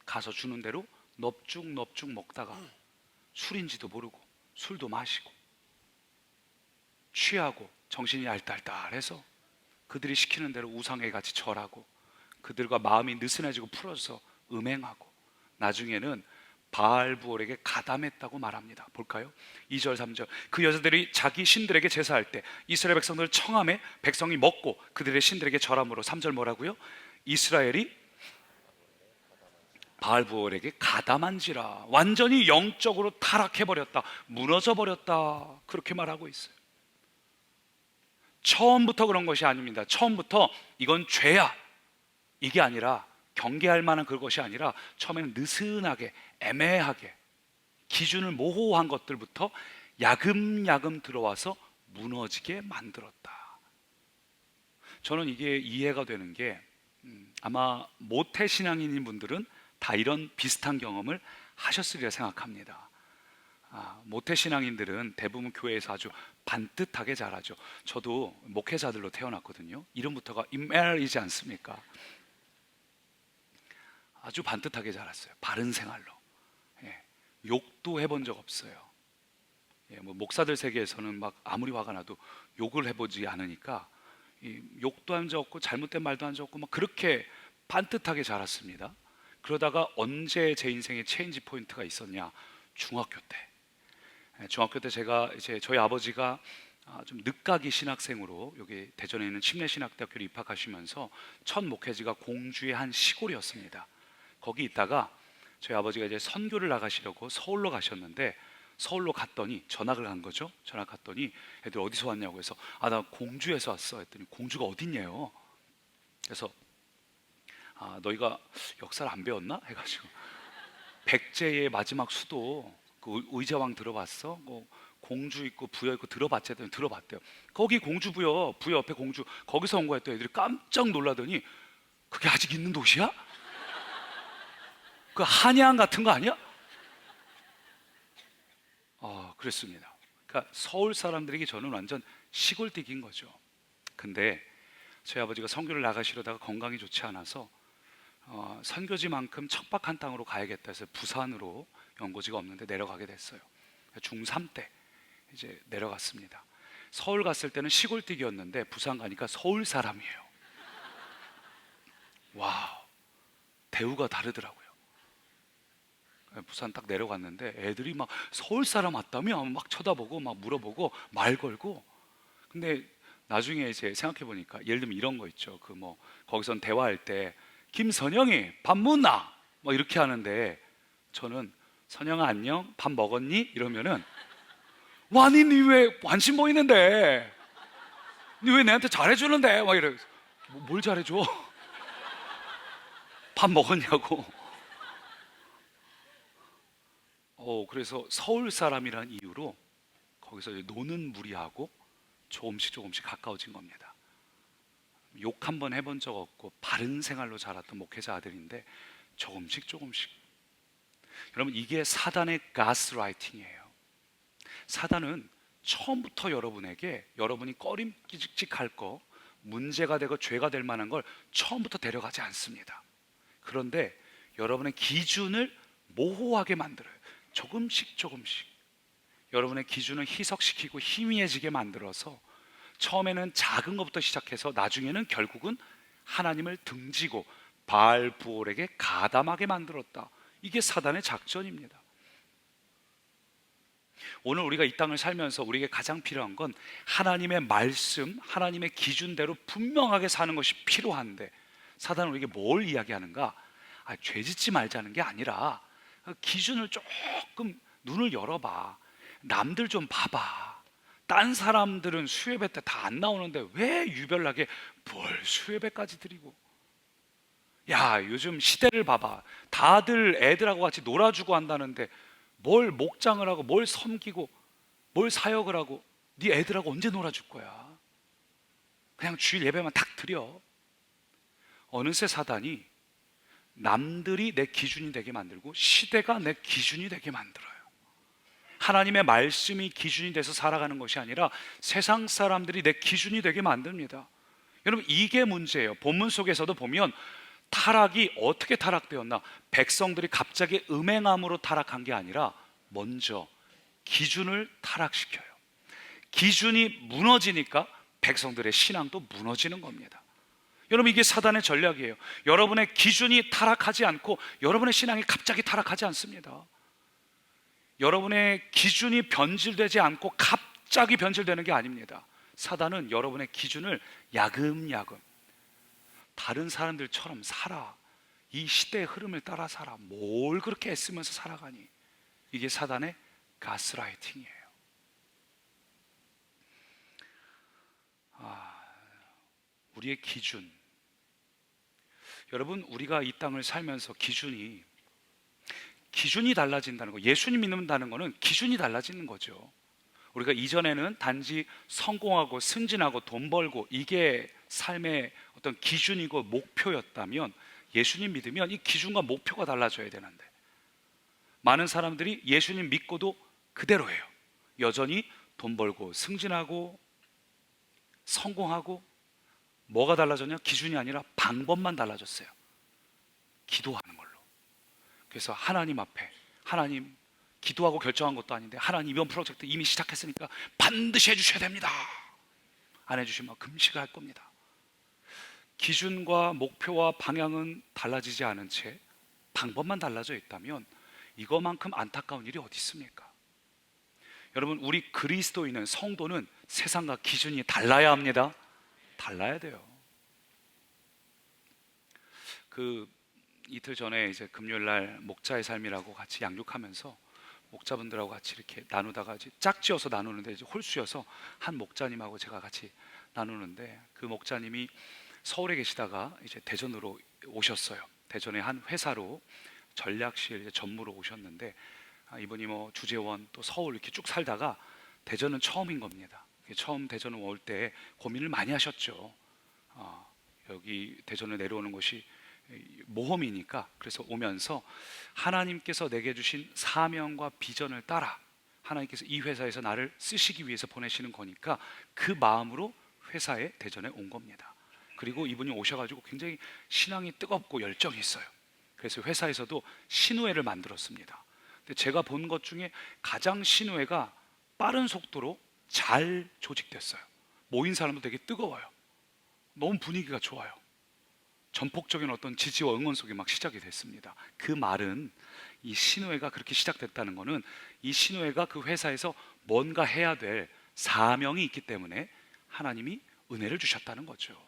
가서 주는 대로 넙죽 먹다가 술인지도 모르고 술도 마시고 취하고 정신이 알딸딸해서 그들이 시키는 대로 우상에 같이 절하고 그들과 마음이 느슨해지고 풀어져서 음행하고 나중에는 바알부올에게 가담했다고 말합니다. 볼까요? 2절 3절 그 여자들이 자기 신들에게 제사할 때 이스라엘 백성들을 청함에 백성이 먹고 그들의 신들에게 절함으로 3절 뭐라고요? 이스라엘이 바알부올에게 가담한지라 완전히 영적으로 타락해버렸다, 무너져버렸다 그렇게 말하고 있어요. 처음부터 그런 것이 아닙니다. 처음부터 이건 죄야 이게 아니라 경계할 만한 그것이 아니라 처음에는 느슨하게 애매하게 기준을 모호한 것들부터 야금야금 들어와서 무너지게 만들었다. 저는 이게 이해가 되는 게 아마 모태신앙인인 분들은 다 이런 비슷한 경험을 하셨으리라 생각합니다. 모태신앙인들은 대부분 교회에서 아주 반듯하게 자라죠. 저도 목회자들로 태어났거든요. 이름부터가 임멜이지 않습니까? 아주 반듯하게 자랐어요. 바른 생활로. 예, 욕도 해본 적 없어요. 예, 뭐 목사들 세계에서는 막 아무리 화가 나도 욕을 해보지 않으니까 욕도 한 적 없고 잘못된 말도 한 적 없고 막 그렇게 반듯하게 자랐습니다. 그러다가 언제 제 인생에 체인지 포인트가 있었냐? 중학교 때. 중학교 때 제가 이제 저희 아버지가 좀 늦가기 신학생으로 여기 대전에 있는 침례신학대학교를 입학하시면서 첫 목회지가 공주의 한 시골이었습니다. 거기 있다가 저희 아버지가 이제 선교를 나가시려고 서울로 가셨는데 서울로 갔더니 전학을 간 거죠. 전학 갔더니 애들 어디서 왔냐고 해서 나 공주에서 왔어 했더니 공주가 어딨냐요. 그래서 너희가 역사를 안 배웠나? 해가지고 백제의 마지막 수도 그 의자왕 들어봤어? 뭐 공주 있고 부여 있고 들어봤지? 했더니 들어봤대요. 거기 공주 부여 옆에 공주 거기서 온 거야. 또 애들이 깜짝 놀라더니 그게 아직 있는 도시야? 그 한양 같은 거 아니야? 그랬습니다. 그러니까 서울 사람들에게 저는 완전 시골댁인 거죠. 근데 저희 아버지가 선교를 나가시려다가 건강이 좋지 않아서 선교지만큼 척박한 땅으로 가야겠다 해서 부산으로 연고지가 없는데 내려가게 됐어요. 중3 때 이제 내려갔습니다. 서울 갔을 때는 시골댁이었는데 부산 가니까 서울 사람이에요. 와우, 대우가 다르더라고요. 부산 딱 내려갔는데 애들이 막 서울 사람 왔다며 막 쳐다보고 막 물어보고 말 걸고. 근데 나중에 이제 생각해 보니까 예를 들면 이런 거 있죠. 그 뭐 거기선 대화할 때 김선영이 밥 묻나? 뭐 이렇게 하는데 저는 선영아 안녕? 밥 먹었니? 이러면은 와니 니 왜 관심 보이는데? 니 왜 내한테 잘해주는데? 막 이래. 뭘 잘해줘? 밥 먹었냐고. 그래서 서울 사람이라는 이유로 거기서 노는 무리하고 조금씩 가까워진 겁니다. 욕 한 번 해본 적 없고 바른 생활로 자랐던 목회자 아들인데 조금씩 여러분 이게 사단의 가스라이팅이에요. 사단은 처음부터 여러분에게 여러분이 꺼림직직할 거 문제가 되고 죄가 될 만한 걸 처음부터 데려가지 않습니다. 그런데 여러분의 기준을 모호하게 만들어요. 조금씩 여러분의 기준을 희석시키고 희미해지게 만들어서 처음에는 작은 것부터 시작해서 나중에는 결국은 하나님을 등지고 바알부올에게 가담하게 만들었다. 이게 사단의 작전입니다. 오늘 우리가 이 땅을 살면서 우리에게 가장 필요한 건 하나님의 말씀, 하나님의 기준대로 분명하게 사는 것이 필요한데 사단은 우리에게 뭘 이야기하는가? 죄 짓지 말자는 게 아니라 기준을 조금 눈을 열어봐. 남들 좀 봐봐. 딴 사람들은 수예배 때 다 안 나오는데 왜 유별나게 뭘 수예배까지 드리고. 야, 요즘 시대를 봐봐. 다들 애들하고 같이 놀아주고 한다는데 뭘 목장을 하고 뭘 섬기고 뭘 사역을 하고 네 애들하고 언제 놀아줄 거야? 그냥 주일 예배만 탁 드려. 어느새 사단이 남들이 내 기준이 되게 만들고 시대가 내 기준이 되게 만들어요. 하나님의 말씀이 기준이 돼서 살아가는 것이 아니라 세상 사람들이 내 기준이 되게 만듭니다. 여러분, 이게 문제예요. 본문 속에서도 보면 타락이 어떻게 타락되었나? 백성들이 갑자기 음행함으로 타락한 게 아니라 먼저 기준을 타락시켜요. 기준이 무너지니까 백성들의 신앙도 무너지는 겁니다. 여러분, 이게 사단의 전략이에요. 여러분의 기준이 타락하지 않고 여러분의 신앙이 갑자기 타락하지 않습니다. 여러분의 기준이 변질되지 않고 갑자기 변질되는 게 아닙니다. 사단은 여러분의 기준을 야금야금, 다른 사람들처럼 살아, 이 시대의 흐름을 따라 살아, 뭘 그렇게 애쓰면서 살아가니? 이게 사단의 가스라이팅이에요. 우리의 기준, 여러분, 우리가 이 땅을 살면서 기준이 달라진다는 거, 예수님 믿는다는 거는 기준이 달라지는 거죠. 우리가 이전에는 단지 성공하고 승진하고 돈 벌고 이게 삶의 어떤 기준이고 목표였다면, 예수님 믿으면 이 기준과 목표가 달라져야 되는데, 많은 사람들이 예수님 믿고도 그대로예요. 여전히 돈 벌고 승진하고 성공하고. 뭐가 달라졌냐? 기준이 아니라 방법만 달라졌어요. 기도하는 걸로. 그래서 하나님 앞에, 하나님, 기도하고 결정한 것도 아닌데 하나님 이번 프로젝트 이미 시작했으니까 반드시 해주셔야 됩니다. 안 해주시면 금식을 할 겁니다. 기준과 목표와 방향은 달라지지 않은 채 방법만 달라져 있다면 이거만큼 안타까운 일이 어디 있습니까? 여러분, 우리 그리스도인은, 성도는 세상과 기준이 달라야 합니다. 달라야 돼요. 이틀 전에 이제 금요일 날 목자의 삶이라고 같이 양육하면서 목자분들하고 같이 이렇게 나누다가 이제 짝지어서 나누는데, 이제 홀수여서 한 목자님하고 제가 같이 나누는데, 그 목자님이 서울에 계시다가 이제 대전으로 오셨어요. 대전의 한 회사로 전략실 이제 전무로 오셨는데, 이분이 뭐 주재원 또 서울 이렇게 쭉 살다가 대전은 처음인 겁니다. 처음 대전을 올 때 고민을 많이 하셨죠. 여기 대전을 내려오는 것이 모험이니까. 그래서 오면서 하나님께서 내게 주신 사명과 비전을 따라 하나님께서 이 회사에서 나를 쓰시기 위해서 보내시는 거니까 그 마음으로 회사에, 대전에 온 겁니다. 그리고 이분이 오셔가지고 굉장히 신앙이 뜨겁고 열정이 있어요. 그래서 회사에서도 신우회를 만들었습니다. 근데 제가 본 것 중에 가장 신우회가 빠른 속도로 잘 조직됐어요. 모인 사람도 되게 뜨거워요. 너무 분위기가 좋아요. 전폭적인 어떤 지지와 응원 속에 막 시작이 됐습니다. 그 말은, 이 신우회가 그렇게 시작됐다는 것은 이 신우회가 그 회사에서 뭔가 해야 될 사명이 있기 때문에 하나님이 은혜를 주셨다는 거죠.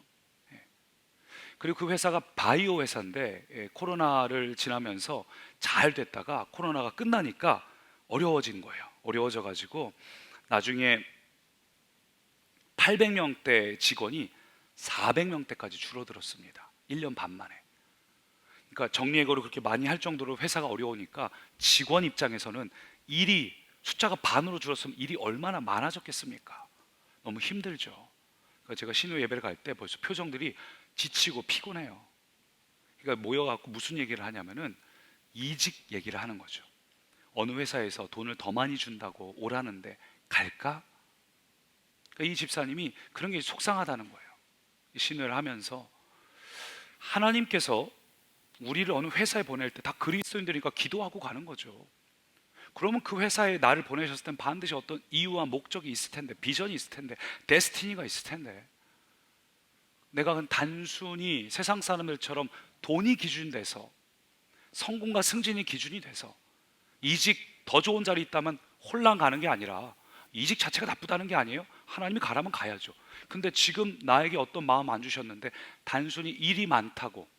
그리고 그 회사가 바이오 회사인데, 코로나를 지나면서 잘 됐다가 코로나가 끝나니까 어려워진 거예요. 어려워져 가지고 나중에 800명대 직원이 400명대까지 줄어들었습니다. 1년 반 만에. 그러니까 정리해고를 그렇게 많이 할 정도로 회사가 어려우니까 직원 입장에서는 일이, 숫자가 반으로 줄었으면 일이 얼마나 많아졌겠습니까? 너무 힘들죠. 그러니까 제가 신우 예배를 갈 때 벌써 표정들이 지치고 피곤해요. 그러니까 모여갖고 무슨 얘기를 하냐면은 이직 얘기를 하는 거죠. 어느 회사에서 돈을 더 많이 준다고 오라는데 갈까? 그러니까 이 집사님이 그런 게 속상하다는 거예요. 신우를 하면서 하나님께서 우리를 어느 회사에 보낼 때 다 그리스도인들이니까 기도하고 가는 거죠. 그러면 그 회사에 나를 보내셨을 땐 반드시 어떤 이유와 목적이 있을 텐데, 비전이 있을 텐데, 데스티니가 있을 텐데, 내가 그냥 단순히 세상 사람들처럼 돈이 기준이 돼서, 성공과 승진이 기준이 돼서, 이직 더 좋은 자리 있다면 홀랑 가는 게 아니라, 이직 자체가 나쁘다는 게 아니에요. 하나님이 가라면 가야죠. 근데 지금 나에게 어떤 마음 안 주셨는데 단순히 일이 많다고,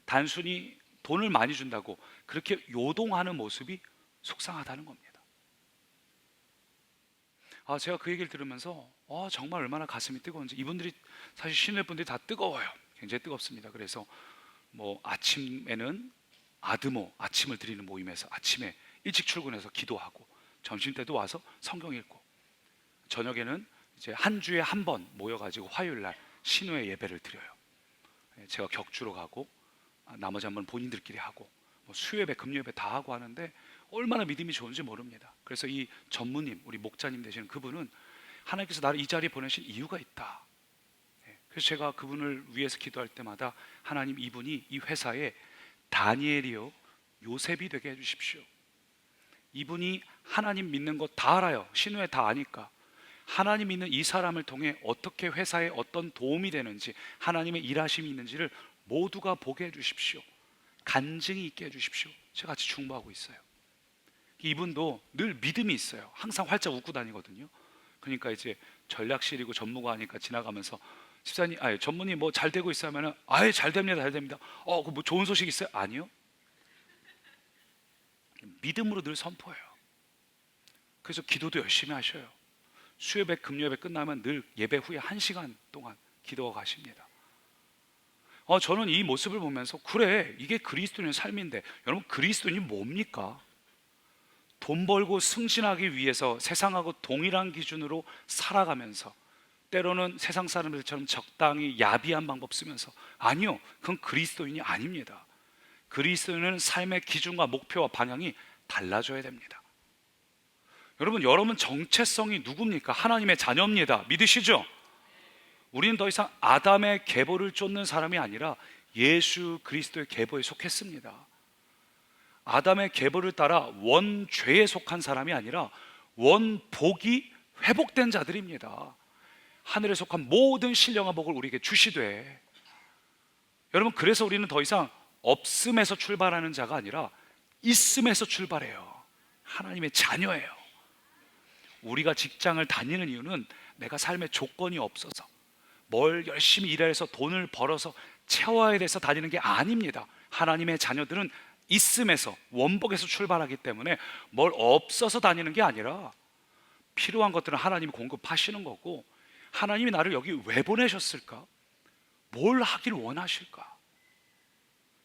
단순히 돈을 많이 준다고 그렇게 요동하는 모습이 속상하다는 겁니다. 제가 그 얘기를 들으면서 정말 얼마나 가슴이 뜨거운지. 이분들이 사실 신뢰 분들이 다 뜨거워요. 굉장히 뜨겁습니다. 그래서 뭐 아침에는 아드모, 아침을 드리는 모임에서 아침에 일찍 출근해서 기도하고, 점심 때도 와서 성경 읽고, 저녁에는 이제 한 주에 한 번 모여가지고 화요일 날 신우의 예배를 드려요. 제가 격주로 가고 나머지 한 번 본인들끼리 하고, 뭐 수요예배, 금요예배 다 하고 하는데 얼마나 믿음이 좋은지 모릅니다. 그래서 이 전무님, 우리 목자님 되시는 그분은 하나님께서 나를 이 자리에 보내신 이유가 있다. 그래서 제가 그분을 위해서 기도할 때마다 하나님, 이분이 이 회사에 다니엘이요 요셉이 되게 해주십시오. 이분이 하나님 믿는 거 다 알아요. 신우에 다 아니까. 하나님 믿는 이 사람을 통해 어떻게 회사에 어떤 도움이 되는지, 하나님의 일하심이 있는지를 모두가 보게 해주십시오. 간증이 있게 해주십시오. 제가 같이 중보하고 있어요. 이분도 늘 믿음이 있어요. 항상 활짝 웃고 다니거든요. 그러니까 이제 전략실이고 전무가 하니까 지나가면서 집사님, 전무님 뭐 잘 되고 있어요 하면은 아예 잘 됩니다, 잘 됩니다. 그 뭐 좋은 소식 있어요? 아니요. 믿음으로 늘 선포해요. 그래서 기도도 열심히 하셔요. 수요예배, 금요예배 끝나면 늘 예배 후에 1시간 동안 기도가 가십니다. 저는 이 모습을 보면서 그래, 이게 그리스도인의 삶인데, 여러분 그리스도인이 뭡니까? 돈 벌고 승진하기 위해서 세상하고 동일한 기준으로 살아가면서 때로는 세상 사람들처럼 적당히 야비한 방법 쓰면서, 아니요, 그건 그리스도인이 아닙니다. 그리스도인은 삶의 기준과 목표와 방향이 달라져야 됩니다. 여러분 정체성이 누굽니까? 하나님의 자녀입니다. 믿으시죠? 우리는 더 이상 아담의 계보를 쫓는 사람이 아니라 예수 그리스도의 계보에 속했습니다. 아담의 계보를 따라 원죄에 속한 사람이 아니라 원복이 회복된 자들입니다. 하늘에 속한 모든 신령한 복을 우리에게 주시되, 여러분 그래서 우리는 더 이상 없음에서 출발하는 자가 아니라 있음에서 출발해요. 하나님의 자녀예요. 우리가 직장을 다니는 이유는 내가 삶의 조건이 없어서 뭘 열심히 일해서 돈을 벌어서 채워야 돼서 다니는 게 아닙니다. 하나님의 자녀들은 있음에서, 원복에서 출발하기 때문에 뭘 없어서 다니는 게 아니라 필요한 것들은 하나님이 공급하시는 거고, 하나님이 나를 여기 왜 보내셨을까? 뭘 하길 원하실까?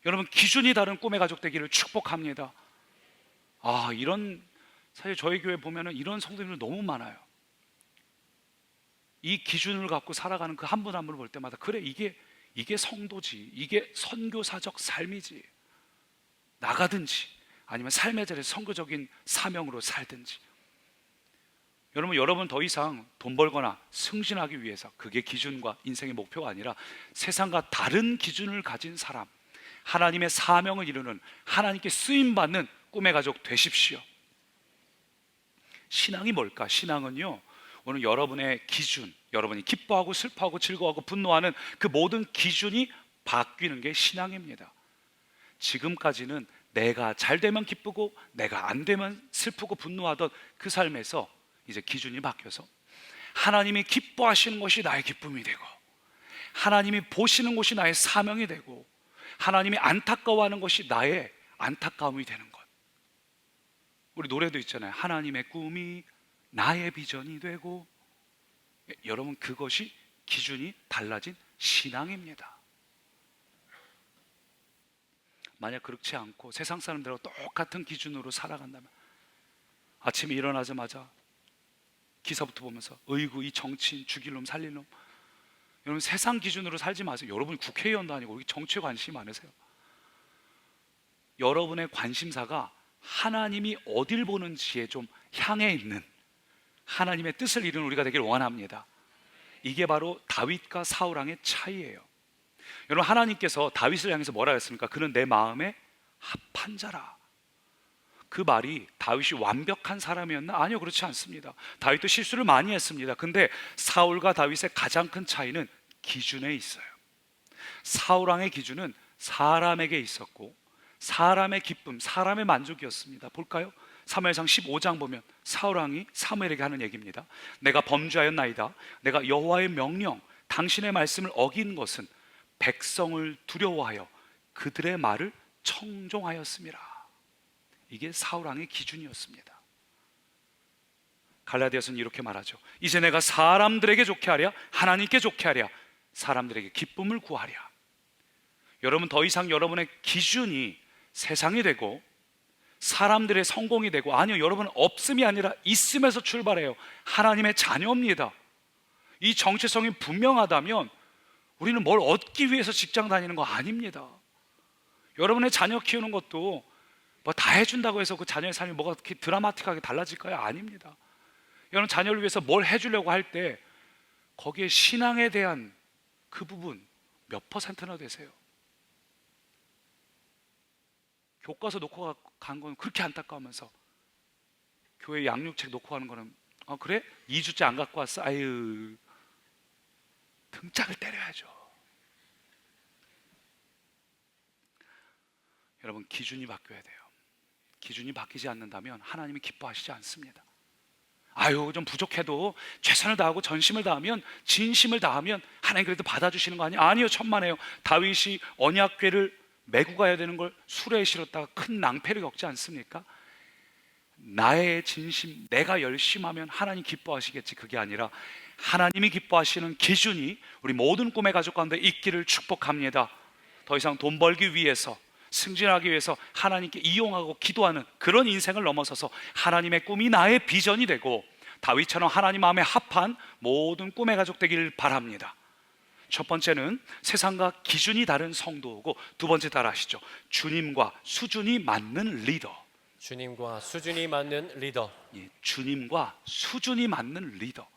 여러분 기준이 다른 꿈의 가족 되기를 축복합니다. 사실 저희 교회 보면은 이런 성도님들 너무 많아요. 이 기준을 갖고 살아가는 그 한 분 한 분을 볼 때마다, 그래, 이게 성도지, 이게 선교사적 삶이지. 나가든지 아니면 삶의 자리에서 선교적인 사명으로 살든지. 여러분 더 이상 돈 벌거나 승진하기 위해서 그게 기준과 인생의 목표가 아니라 세상과 다른 기준을 가진 사람, 하나님의 사명을 이루는, 하나님께 쓰임받는 꿈의 가족 되십시오. 신앙이 뭘까? 신앙은요, 오늘 여러분의 기준, 여러분이 기뻐하고 슬퍼하고 즐거워하고 분노하는 그 모든 기준이 바뀌는 게 신앙입니다. 지금까지는 내가 잘 되면 기쁘고 내가 안 되면 슬프고 분노하던 그 삶에서 이제 기준이 바뀌어서 하나님이 기뻐하시는 것이 나의 기쁨이 되고, 하나님이 보시는 것이 나의 사명이 되고, 하나님이 안타까워하는 것이 나의 안타까움이 되는 것. 우리 노래도 있잖아요. 하나님의 꿈이 나의 비전이 되고. 여러분 그것이 기준이 달라진 신앙입니다. 만약 그렇지 않고 세상 사람들하고 똑같은 기준으로 살아간다면, 아침에 일어나자마자 기사부터 보면서 어이구 이 정치인 죽일 놈 살릴 놈. 여러분 세상 기준으로 살지 마세요. 여러분이 국회의원도 아니고 여기 정치에 관심이 많으세요. 여러분의 관심사가 하나님이 어딜 보는지에 좀 향해 있는 하나님의 뜻을 이루는 우리가 되길 원합니다. 이게 바로 다윗과 사울 왕의 차이예요. 여러분 하나님께서 다윗을 향해서 뭐라 했습니까? 그는 내 마음에 합한 자라. 그 말이 다윗이 완벽한 사람이었나? 아니요, 그렇지 않습니다. 다윗도 실수를 많이 했습니다. 근데 사울과 다윗의 가장 큰 차이는 기준에 있어요. 사울 왕의 기준은 사람에게 있었고, 사람의 기쁨, 사람의 만족이었습니다. 볼까요? 사무엘상 15장 보면 사울 왕이 사무엘에게 하는 얘기입니다. 내가 범죄하였나이다. 내가 여호와의 명령, 당신의 말씀을 어긴 것은 백성을 두려워하여 그들의 말을 청종하였음이라. 이게 사울 왕의 기준이었습니다. 갈라디아서는 이렇게 말하죠. 이제 내가 사람들에게 좋게 하랴, 하나님께 좋게 하랴, 사람들에게 기쁨을 구하랴. 여러분 더 이상 여러분의 기준이 세상이 되고 사람들의 성공이 되고, 아니요, 여러분 없음이 아니라 있음에서 출발해요. 하나님의 자녀입니다. 이 정체성이 분명하다면 우리는 뭘 얻기 위해서 직장 다니는 거 아닙니다. 여러분의 자녀 키우는 것도 뭐 다 해준다고 해서 그 자녀의 삶이 뭐가 그렇게 드라마틱하게 달라질까요? 아닙니다. 여러분 자녀를 위해서 뭘 해주려고 할 때 거기에 신앙에 대한 그 부분 몇 퍼센트나 되세요? 교과서 놓고 간 건 그렇게 안타까우면서 교회 양육책 놓고 가는 거는 그래? 2주째 안 갖고 왔어? 아유, 등짝을 때려야죠. 여러분 기준이 바뀌어야 돼요. 기준이 바뀌지 않는다면 하나님이 기뻐하시지 않습니다. 아유, 좀 부족해도 최선을 다하고 전심을 다하면, 진심을 다하면 하나님 그래도 받아주시는 거 아니에요? 아니요, 천만에요. 다윗이 언약궤를 메고 가야 되는 걸 수레에 실었다가 큰 낭패를 겪지 않습니까? 나의 진심, 내가 열심하면 하나님 기뻐하시겠지, 그게 아니라 하나님이 기뻐하시는 기준이 우리 모든 꿈의 가족 가운데 있기를 축복합니다. 더 이상 돈 벌기 위해서, 승진하기 위해서 하나님께 이용하고 기도하는 그런 인생을 넘어서서 하나님의 꿈이 나의 비전이 되고 다윗처럼 하나님 마음에 합한 모든 꿈의 가족 되길 바랍니다. 첫 번째는 세상과 기준이 다른 성도고, 두 번째 따라 하시죠. 주님과 수준이 맞는 리더. 주님과 수준이 맞는 리더. 예, 주님과 수준이 맞는 리더.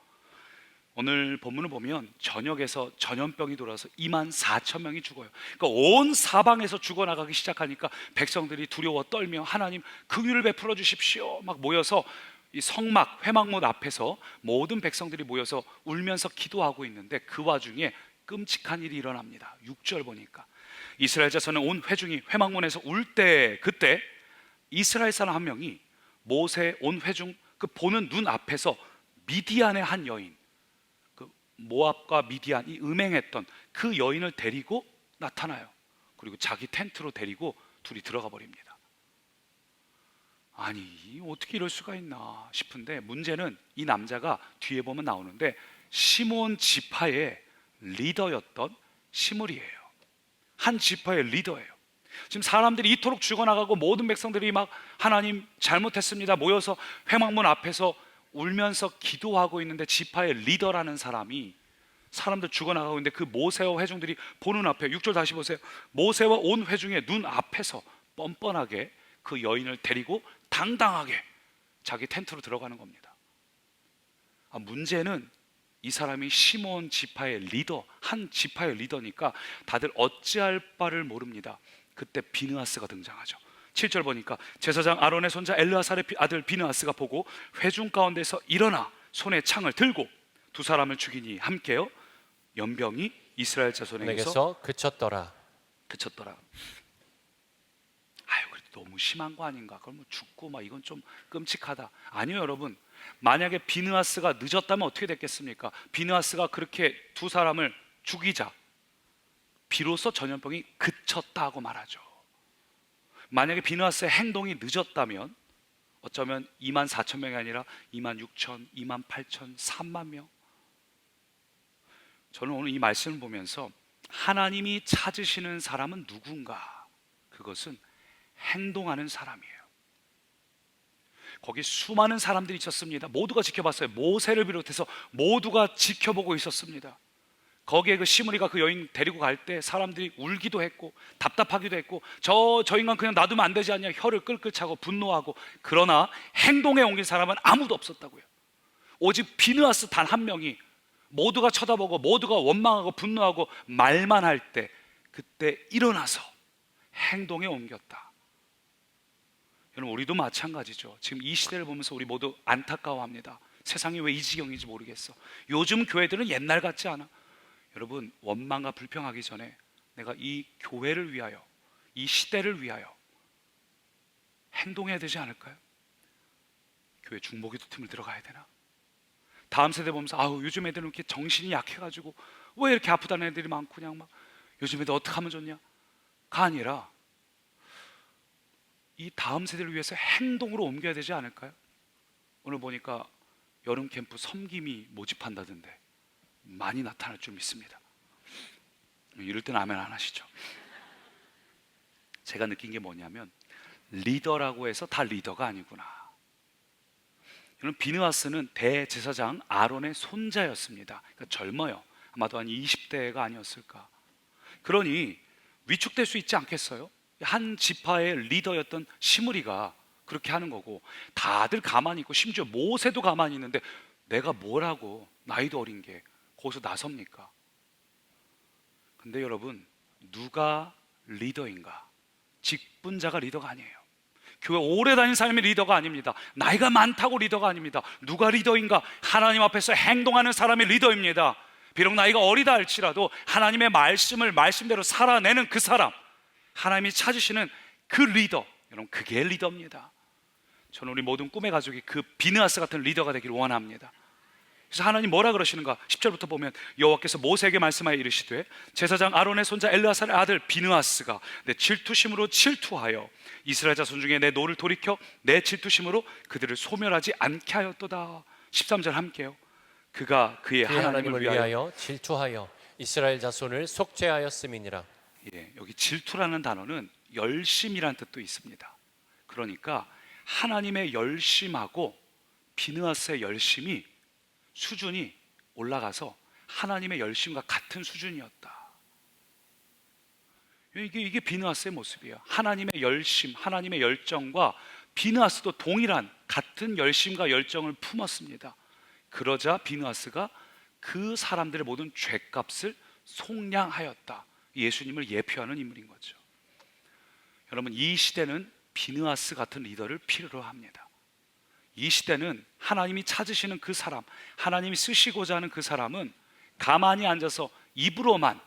오늘 본문을 보면 전역에서 전염병이 돌아서 24,000명이 죽어요. 그러니까 온 사방에서 죽어나가기 시작하니까 백성들이 두려워 떨며 하나님 긍휼을 베풀어 주십시오 막 모여서 이 성막 회막문 앞에서 모든 백성들이 모여서 울면서 기도하고 있는데, 그 와중에 끔찍한 일이 일어납니다. 6절 보니까 이스라엘 자손은 온 회중이 회막문에서 울 때, 그때 이스라엘 사람 한 명이 모세 온 회중 그 보는 눈 앞에서 미디안의 한 여인, 모압과 미디안 이 음행했던 그 여인을 데리고 나타나요. 그리고 자기 텐트로 데리고 둘이 들어가 버립니다. 아니, 어떻게 이럴 수가 있나 싶은데, 문제는 이 남자가 뒤에 보면 나오는데 시몬 지파의 리더였던 시므리예요. 한 지파의 리더예요. 지금 사람들이 이토록 죽어나가고 모든 백성들이 막 하나님 잘못했습니다 모여서 회막문 앞에서 울면서 기도하고 있는데, 지파의 리더라는 사람이 사람들 죽어나가고 있는데 그 모세와 회중들이 보는 앞에, 6절 다시 보세요. 모세와 온 회중의 눈 앞에서 뻔뻔하게 그 여인을 데리고 당당하게 자기 텐트로 들어가는 겁니다. 문제는 이 사람이 시몬 지파의 리더, 한 지파의 리더니까 다들 어찌할 바를 모릅니다. 그때 비느하스가 등장하죠. 7절 보니까 제사장 아론의 손자 엘르아살의 아들 비느하스가 보고 회중 가운데서 일어나 손에 창을 들고 두 사람을 죽이니 함께요 연병이 이스라엘 자손에게서 그쳤더라. 아유, 그래도 너무 심한 거 아닌가? 그럼 뭐 죽고 막 이건 좀 끔찍하다. 아니요, 여러분. 만약에 비느하스가 늦었다면 어떻게 됐겠습니까? 비느하스가 그렇게 두 사람을 죽이자 비로소 전염병이 그쳤다고 말하죠. 만약에 비느하스의 행동이 늦었다면 어쩌면 24,000명이 아니라 26,000, 28,000, 3만 명. 저는 오늘 이 말씀을 보면서 하나님이 찾으시는 사람은 누군가? 그것은 행동하는 사람이에요. 거기 수많은 사람들이 있었습니다. 모두가 지켜봤어요. 모세를 비롯해서 모두가 지켜보고 있었습니다. 거기에 그 시므리가 그 여인 데리고 갈 때 사람들이 울기도 했고 답답하기도 했고 저 인간 그냥 놔두면 안 되지 않냐 혀를 끌끌 차고 분노하고, 그러나 행동에 옮긴 사람은 아무도 없었다고요. 오직 비느하스 단 한 명이 모두가 쳐다보고 모두가 원망하고 분노하고 말만 할 때 그때 일어나서 행동에 옮겼다. 여러분, 우리도 마찬가지죠. 지금 이 시대를 보면서 우리 모두 안타까워합니다. 세상이 왜 이 지경인지 모르겠어. 요즘 교회들은 옛날 같지 않아. 여러분, 원망과 불평하기 전에 내가 이 교회를 위하여, 이 시대를 위하여 행동해야 되지 않을까요? 교회 중보기도 팀을 들어가야 되나? 다음 세대 보면서 아우, 요즘 애들은 이렇게 정신이 약해가지고 왜 이렇게 아프다는 애들이 많고 그냥 막 요즘 애들 어떻게 하면 좋냐? 가 아니라 이 다음 세대를 위해서 행동으로 옮겨야 되지 않을까요? 오늘 보니까 여름 캠프 섬김이 모집한다던데 많이 나타날 줄 믿습니다. 이럴 때는 아멘 안 하시죠? 제가 느낀 게 뭐냐면 리더라고 해서 다 리더가 아니구나. 여러분, 비느하스는 대제사장 아론의 손자였습니다. 그러니까 젊어요. 아마도 한 20대가 아니었을까. 그러니 위축될 수 있지 않겠어요? 한 지파의 리더였던 시므리가 그렇게 하는 거고, 다들 가만히 있고 심지어 모세도 가만히 있는데 내가 뭐라고 나이도 어린 게 거기서 나섭니까? 근데 여러분, 누가 리더인가? 직분자가 리더가 아니에요. 교회 오래 다닌 사람이 리더가 아닙니다. 나이가 많다고 리더가 아닙니다. 누가 리더인가? 하나님 앞에서 행동하는 사람이 리더입니다. 비록 나이가 어리다 할지라도 하나님의 말씀을 말씀대로 살아내는 그 사람, 하나님이 찾으시는 그 리더, 여러분, 그게 리더입니다. 저는 우리 모든 꿈의 가족이 그 비느하스 같은 리더가 되기를 원합니다. 그래서 하나님 뭐라 그러시는가? 10절부터 보면 여호와께서 모세에게 말씀하여 이르시되 제사장 아론의 손자 엘르아살의 아들 비느하스가 내 질투심으로 질투하여 이스라엘 자손 중에 내 노를 돌이켜 내 질투심으로 그들을 소멸하지 않게 하였도다. 13절 함께요. 그가 그의 하나님을 위하여 질투하여 이스라엘 자손을 속죄하였음이니라. 예, 여기 질투라는 단어는 열심이라는 뜻도 있습니다. 그러니까 하나님의 열심하고 비느하스의 열심이 수준이 올라가서 하나님의 열심과 같은 수준이었다. 이게 비느하스의 모습이에요. 하나님의 열심, 하나님의 열정과 비느하스도 동일한 같은 열심과 열정을 품었습니다. 그러자 비느하스가 그 사람들의 모든 죄값을 속량하였다. 예수님을 예표하는 인물인 거죠. 여러분, 이 시대는 비느하스 같은 리더를 필요로 합니다. 이 시대는 하나님이 찾으시는 그 사람, 하나님이 쓰시고자 하는 그 사람은 가만히 앉아서 입으로만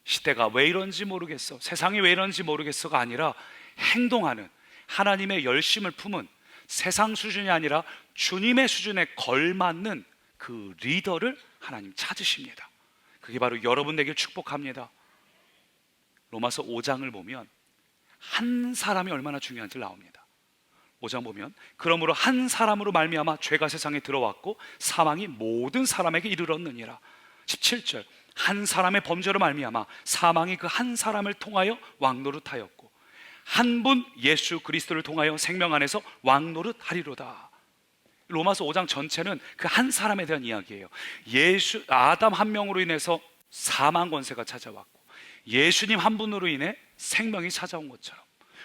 시대가 왜 이런지 모르겠어, 세상이 왜 이런지 모르겠어가 아니라 행동하는, 하나님의 열심을 품은, 세상 수준이 아니라 주님의 수준에 걸맞는 그 리더를 하나님 찾으십니다. 그게 바로 여러분 되길 축복합니다. 로마서 5장을 보면 한 사람이 얼마나 중요한지 나옵니다. 5장 보면 그러므로 한 사람으로 말미암아 죄가 세상에 들어왔고 사망이 모든 사람에게 이르렀느니라. 17절 한 사람의 범죄로 말미암아 사망이 그 한 사람을 통하여 왕노릇하였고 한 분 예수 그리스도를 통하여 생명 안에서 왕노릇하리로다. 로마서 5장 전체는 그 한 사람에 대한 이야기예요. 아담 한 명으로 인해서 사망 권세가 찾아왔고 예수님 한 분으로 인해 생명이 찾아온 것처럼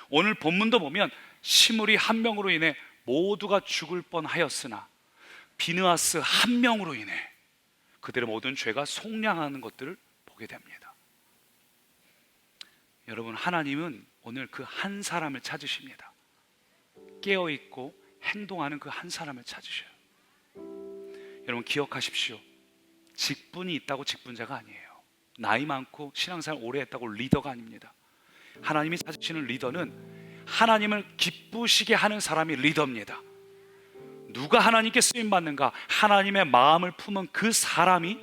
오늘 본문도 보면 시므리 한 명으로 인해 모두가 죽을 뻔하였으나 비느하스 한 명으로 인해 그들의 모든 죄가 속량하는 것들을 보게 됩니다. 여러분, 하나님은 오늘 그 한 사람을 찾으십니다. 깨어있고 행동하는 그 한 사람을 찾으셔요. 여러분, 기억하십시오. 직분이 있다고 직분자가 아니에요. 나이 많고 신앙생활 오래 했다고 리더가 아닙니다. 하나님이 찾으시는 리더는 하나님을 기쁘시게 하는 사람이 리더입니다. 누가 하나님께 쓰임받는가? 하나님의 마음을 품은 그 사람이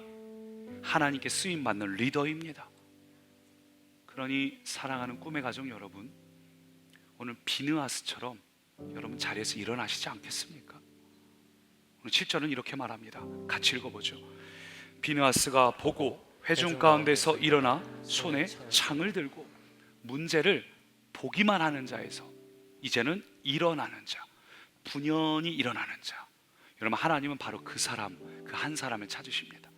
하나님께 쓰임받는 리더입니다. 그러니 사랑하는 꿈의 가족 여러분, 오늘 비느하스처럼 여러분 자리에서 일어나시지 않겠습니까? 오늘 7절은 이렇게 말합니다. 같이 읽어보죠. 비느하스가 보고 회중 가운데서 일어나 손에 창을 들고 문제를 보기만 하는 자에서 이제는 일어나는 자, 분연히 일어나는 자. 여러분, 하나님은 바로 그 사람, 그 한 사람을 찾으십니다.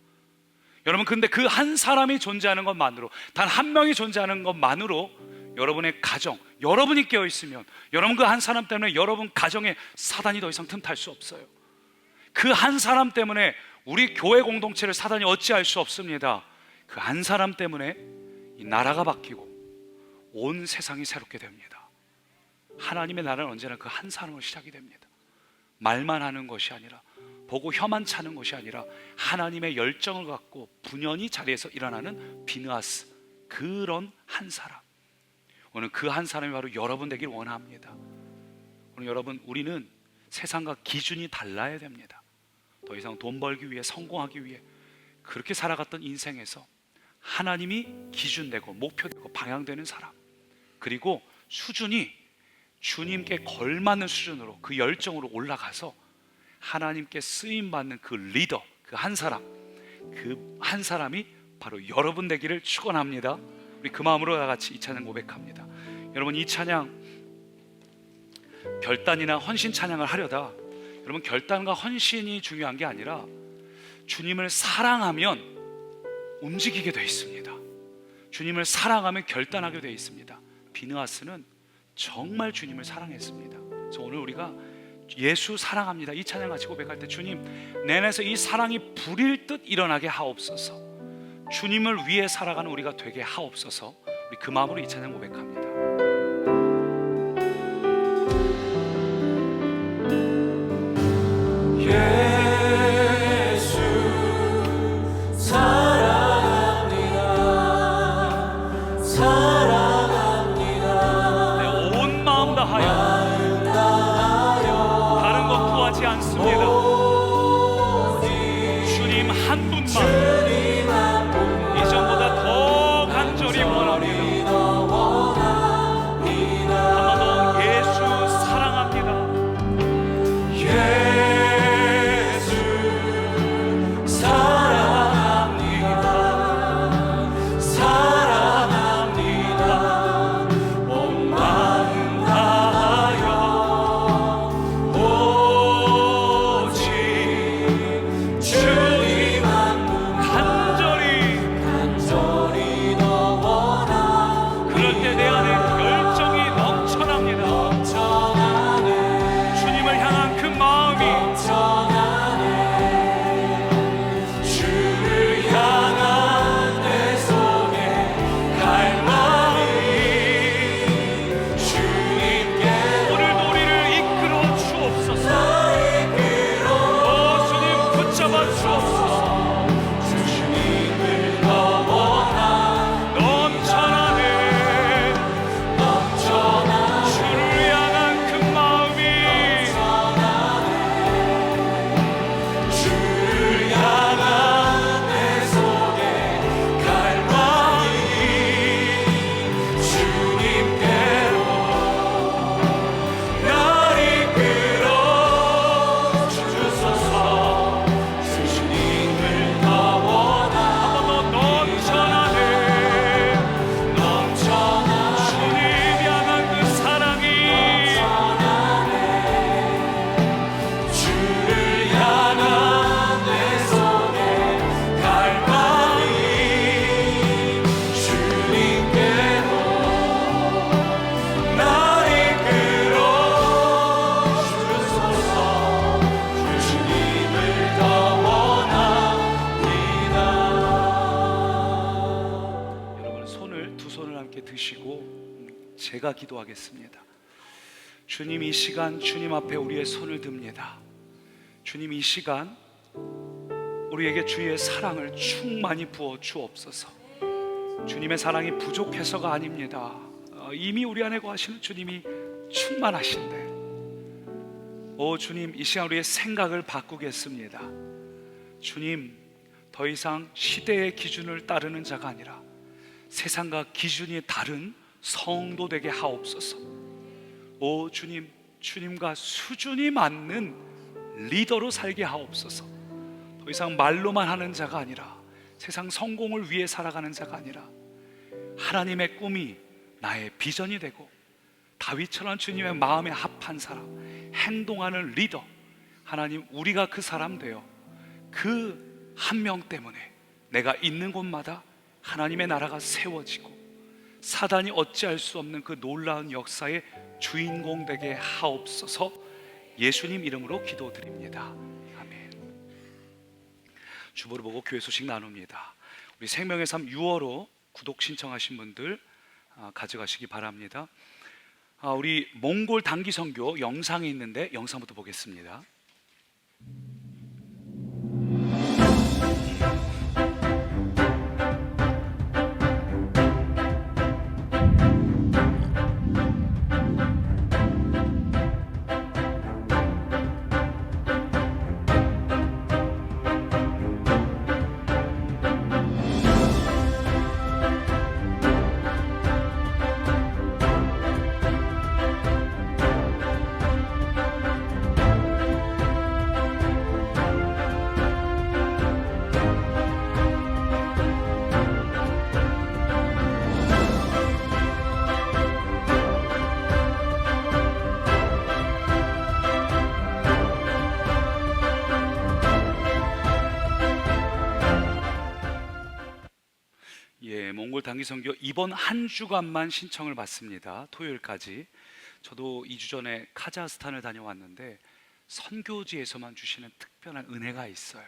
여러분, 근데 그 한 사람이 존재하는 것만으로, 단 한 명이 존재하는 것만으로 여러분의 가정, 여러분이 깨어있으면 여러분 그 한 사람 때문에 여러분 가정에 사단이 더 이상 틈탈 수 없어요. 그 한 사람 때문에 우리 교회 공동체를 사단이 어찌할 수 없습니다. 그 한 사람 때문에 이 나라가 바뀌고 온 세상이 새롭게 됩니다. 하나님의 나라는 언제나 그 한 사람으로 시작이 됩니다. 말만 하는 것이 아니라, 보고 혀만 차는 것이 아니라 하나님의 열정을 갖고 분연히 자리에서 일어나는 비느하스, 그런 한 사람. 오늘 그 한 사람이 바로 여러분 되길 원합니다. 오늘 여러분, 우리는 세상과 기준이 달라야 됩니다. 더 이상 돈 벌기 위해, 성공하기 위해 그렇게 살아갔던 인생에서 하나님이 기준되고 목표되고 방향되는 사람, 그리고 수준이 주님께 걸맞는 수준으로, 그 열정으로 올라가서 하나님께 쓰임받는 그 리더, 그 한 사람, 그 한 사람이 바로 여러분 되기를 축원합니다. 우리 그 마음으로 다 같이 이 찬양 고백합니다. 여러분, 이 찬양 결단이나 헌신 찬양을 하려다 여러분, 결단과 헌신이 중요한 게 아니라 주님을 사랑하면 움직이게 되어 있습니다. 주님을 사랑하면 결단하게 되어 있습니다. 비느하스는 정말 주님을 사랑했습니다. 그래서 오늘 우리가 예수 사랑합니다 이 찬양 같이 고백할 때, 주님 내 안에서 이 사랑이 불일 듯 일어나게 하옵소서, 주님을 위해 살아가는 우리가 되게 하옵소서. 우리 그 마음으로 이 찬양 고백합니다. 예수 사랑합니다. 사랑합니다. 내 온 마음 다하여 다른 것 구하지 않습니다. 주님 한 분만 이전보다 더 간절히 원합니다. 한 번 더 예수 사랑합니다. 예수 사랑합니다. 사랑합니다. 온 마음 다하여 오직 주님 한 분 간절히 더 원하 그럴 때 내 안에 열정이 넘쳐납니다. 주님을 향한 그 마음이 주를 향한 내 속에 갈망이 주님께 오늘도 우리를 이끌어 주옵소서. 오 주님 붙잡아 주옵소서. 주님을 더 원하 넘쳐나네 주를 향한 그 마음이 주를 향한 내 속에 갈망이 주님께로 날 이끌어 주소서. 주님을 더 원하 더 넘쳐나네 주님 향한 그 사랑이 주를 향한 내 속에 갈망이 주님께로 날 이끌어 주소서. 주님을 더 원합니다. 여러분, 두 손을 함께 드시고 제가 기도하겠습니다. 주님, 이 시간 주님 앞에 우리의 손을 듭니다. 주님, 이 시간 우리에게 주의 사랑을 충만히 부어 주옵소서. 주님의 사랑이 부족해서가 아닙니다. 이미 우리 안에 거하시는 주님이 충만하신데, 오 주님, 이 시간 우리의 생각을 바꾸겠습니다. 주님, 더 이상 시대의 기준을 따르는 자가 아니라 세상과 기준이 다른 성도 되게 하옵소서. 오 주님, 주님과 수준이 맞는 리더로 살게 하옵소서. 더 이상 말로만 하는 자가 아니라, 세상 성공을 위해 살아가는 자가 아니라, 하나님의 꿈이 나의 비전이 되고 다윗처럼 주님의 마음에 합한 사람, 행동하는 리더, 하나님 우리가 그 사람 되어 그 한 명 때문에 내가 있는 곳마다 하나님의 나라가 세워지고 사단이 어찌할 수 없는 그 놀라운 역사의 주인공 되게 하옵소서. 예수님 이름으로 기도드립니다. 아멘. 주보를 보고 교회 소식 나눕니다. 우리 생명의 삶 6월호 구독 신청하신 분들 가져가시기 바랍니다. 우리 몽골 단기 선교 영상이 있는데 영상부터 보겠습니다. 정기선교 이번 한 주간만 신청을 받습니다. 토요일까지. 저도 2주 전에 카자흐스탄을 다녀왔는데 선교지에서만 주시는 특별한 은혜가 있어요.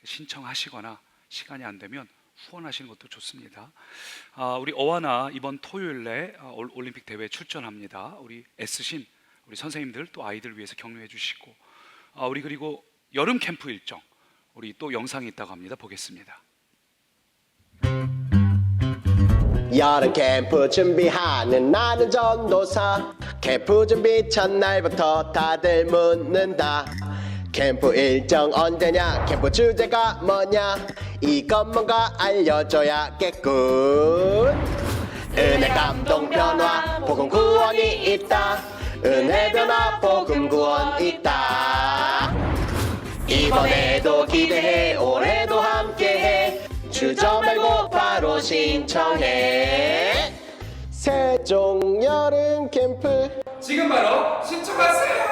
신청하시거나 시간이 안 되면 후원하시는 것도 좋습니다. 우리 어와나 이번 토요일에 올림픽 대회에 출전합니다. 우리 애쓰신 우리 선생님들 또 아이들 위해서 격려해 주시고, 우리 그리고 여름 캠프 일정 우리 또 영상이 있다고 합니다. 보겠습니다. 여름 캠프 준비하는 나는 전도사. 캠프 준비 첫날부터 다들 묻는다. 캠프 일정 언제냐, 캠프 주제가 뭐냐, 이것 뭔가 알려줘야겠군. 은혜 감동 변화 복음 구원이 있다. 은혜 변화 복음 구원 있다. 이번에도 기대해, 올해도 함께해. 주저 말고 바로 신청해. 세종 여름 캠프 지금 바로 신청하세요.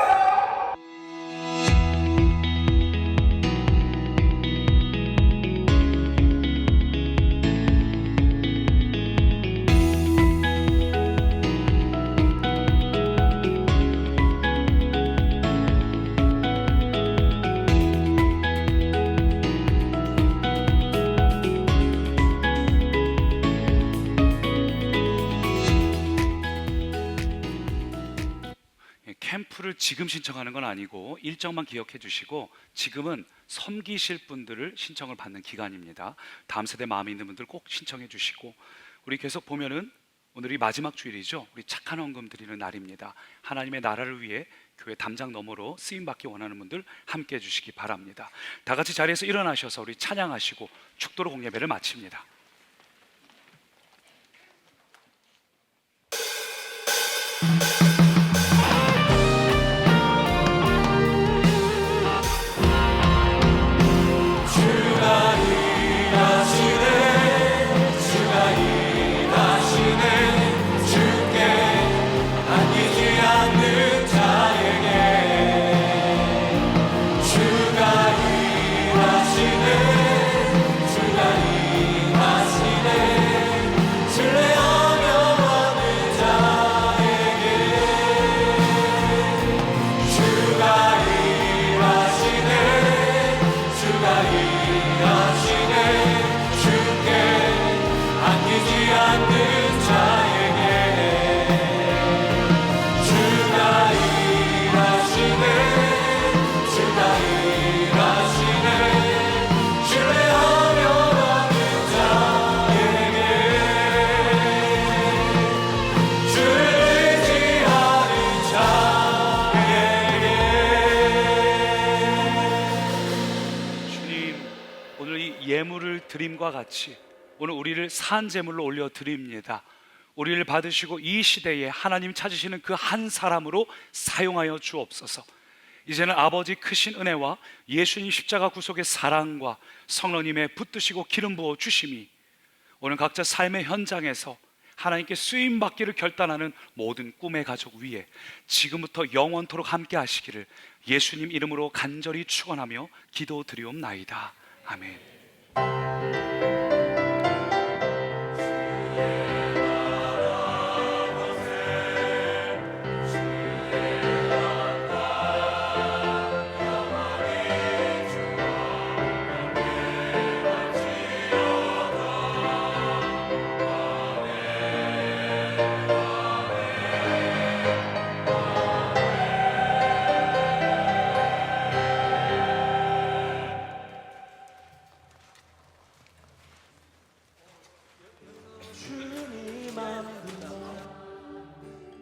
캠프를 지금 신청하는 건 아니고 일정만 기억해 주시고, 지금은 섬기실 분들을 신청을 받는 기간입니다. 다음 세대 마음에 있는 분들 꼭 신청해 주시고, 우리 계속 보면은 오늘이 마지막 주일이죠. 우리 착한 헌금 드리는 날입니다. 하나님의 나라를 위해 교회 담장 너머로 쓰임 받기 원하는 분들 함께 해 주시기 바랍니다. 다 같이 자리에서 일어나셔서 우리 찬양하시고 축도로 공예배를 마칩니다. 예물을 드림과 같이 오늘 우리를 산 제물로 올려 드립니다. 우리를 받으시고 이 시대에 하나님 찾으시는 그 한 사람으로 사용하여 주옵소서. 이제는 아버지 크신 은혜와 예수님 십자가 구속의 사랑과 성령님의 붙드시고 기름 부어 주심이 오늘 각자 삶의 현장에서 하나님께 쓰임 받기를 결단하는 모든 꿈의 가족 위에 지금부터 영원토록 함께 하시기를 예수님 이름으로 간절히 축원하며 기도드리옵나이다. 아멘.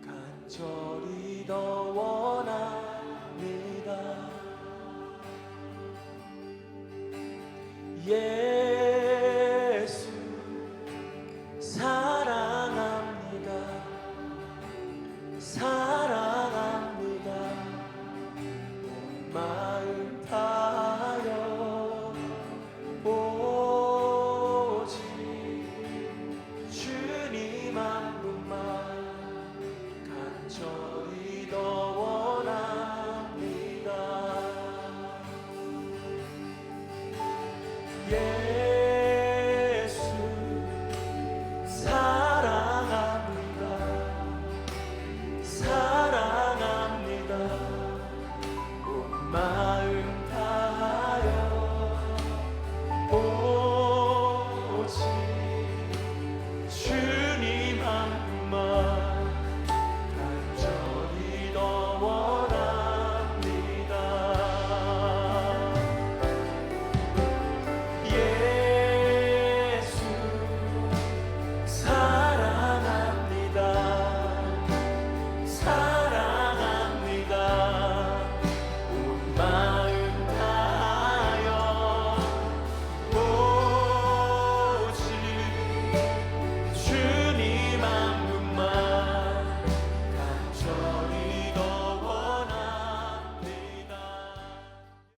간절히 더 원합니다. 예수 사랑합니다.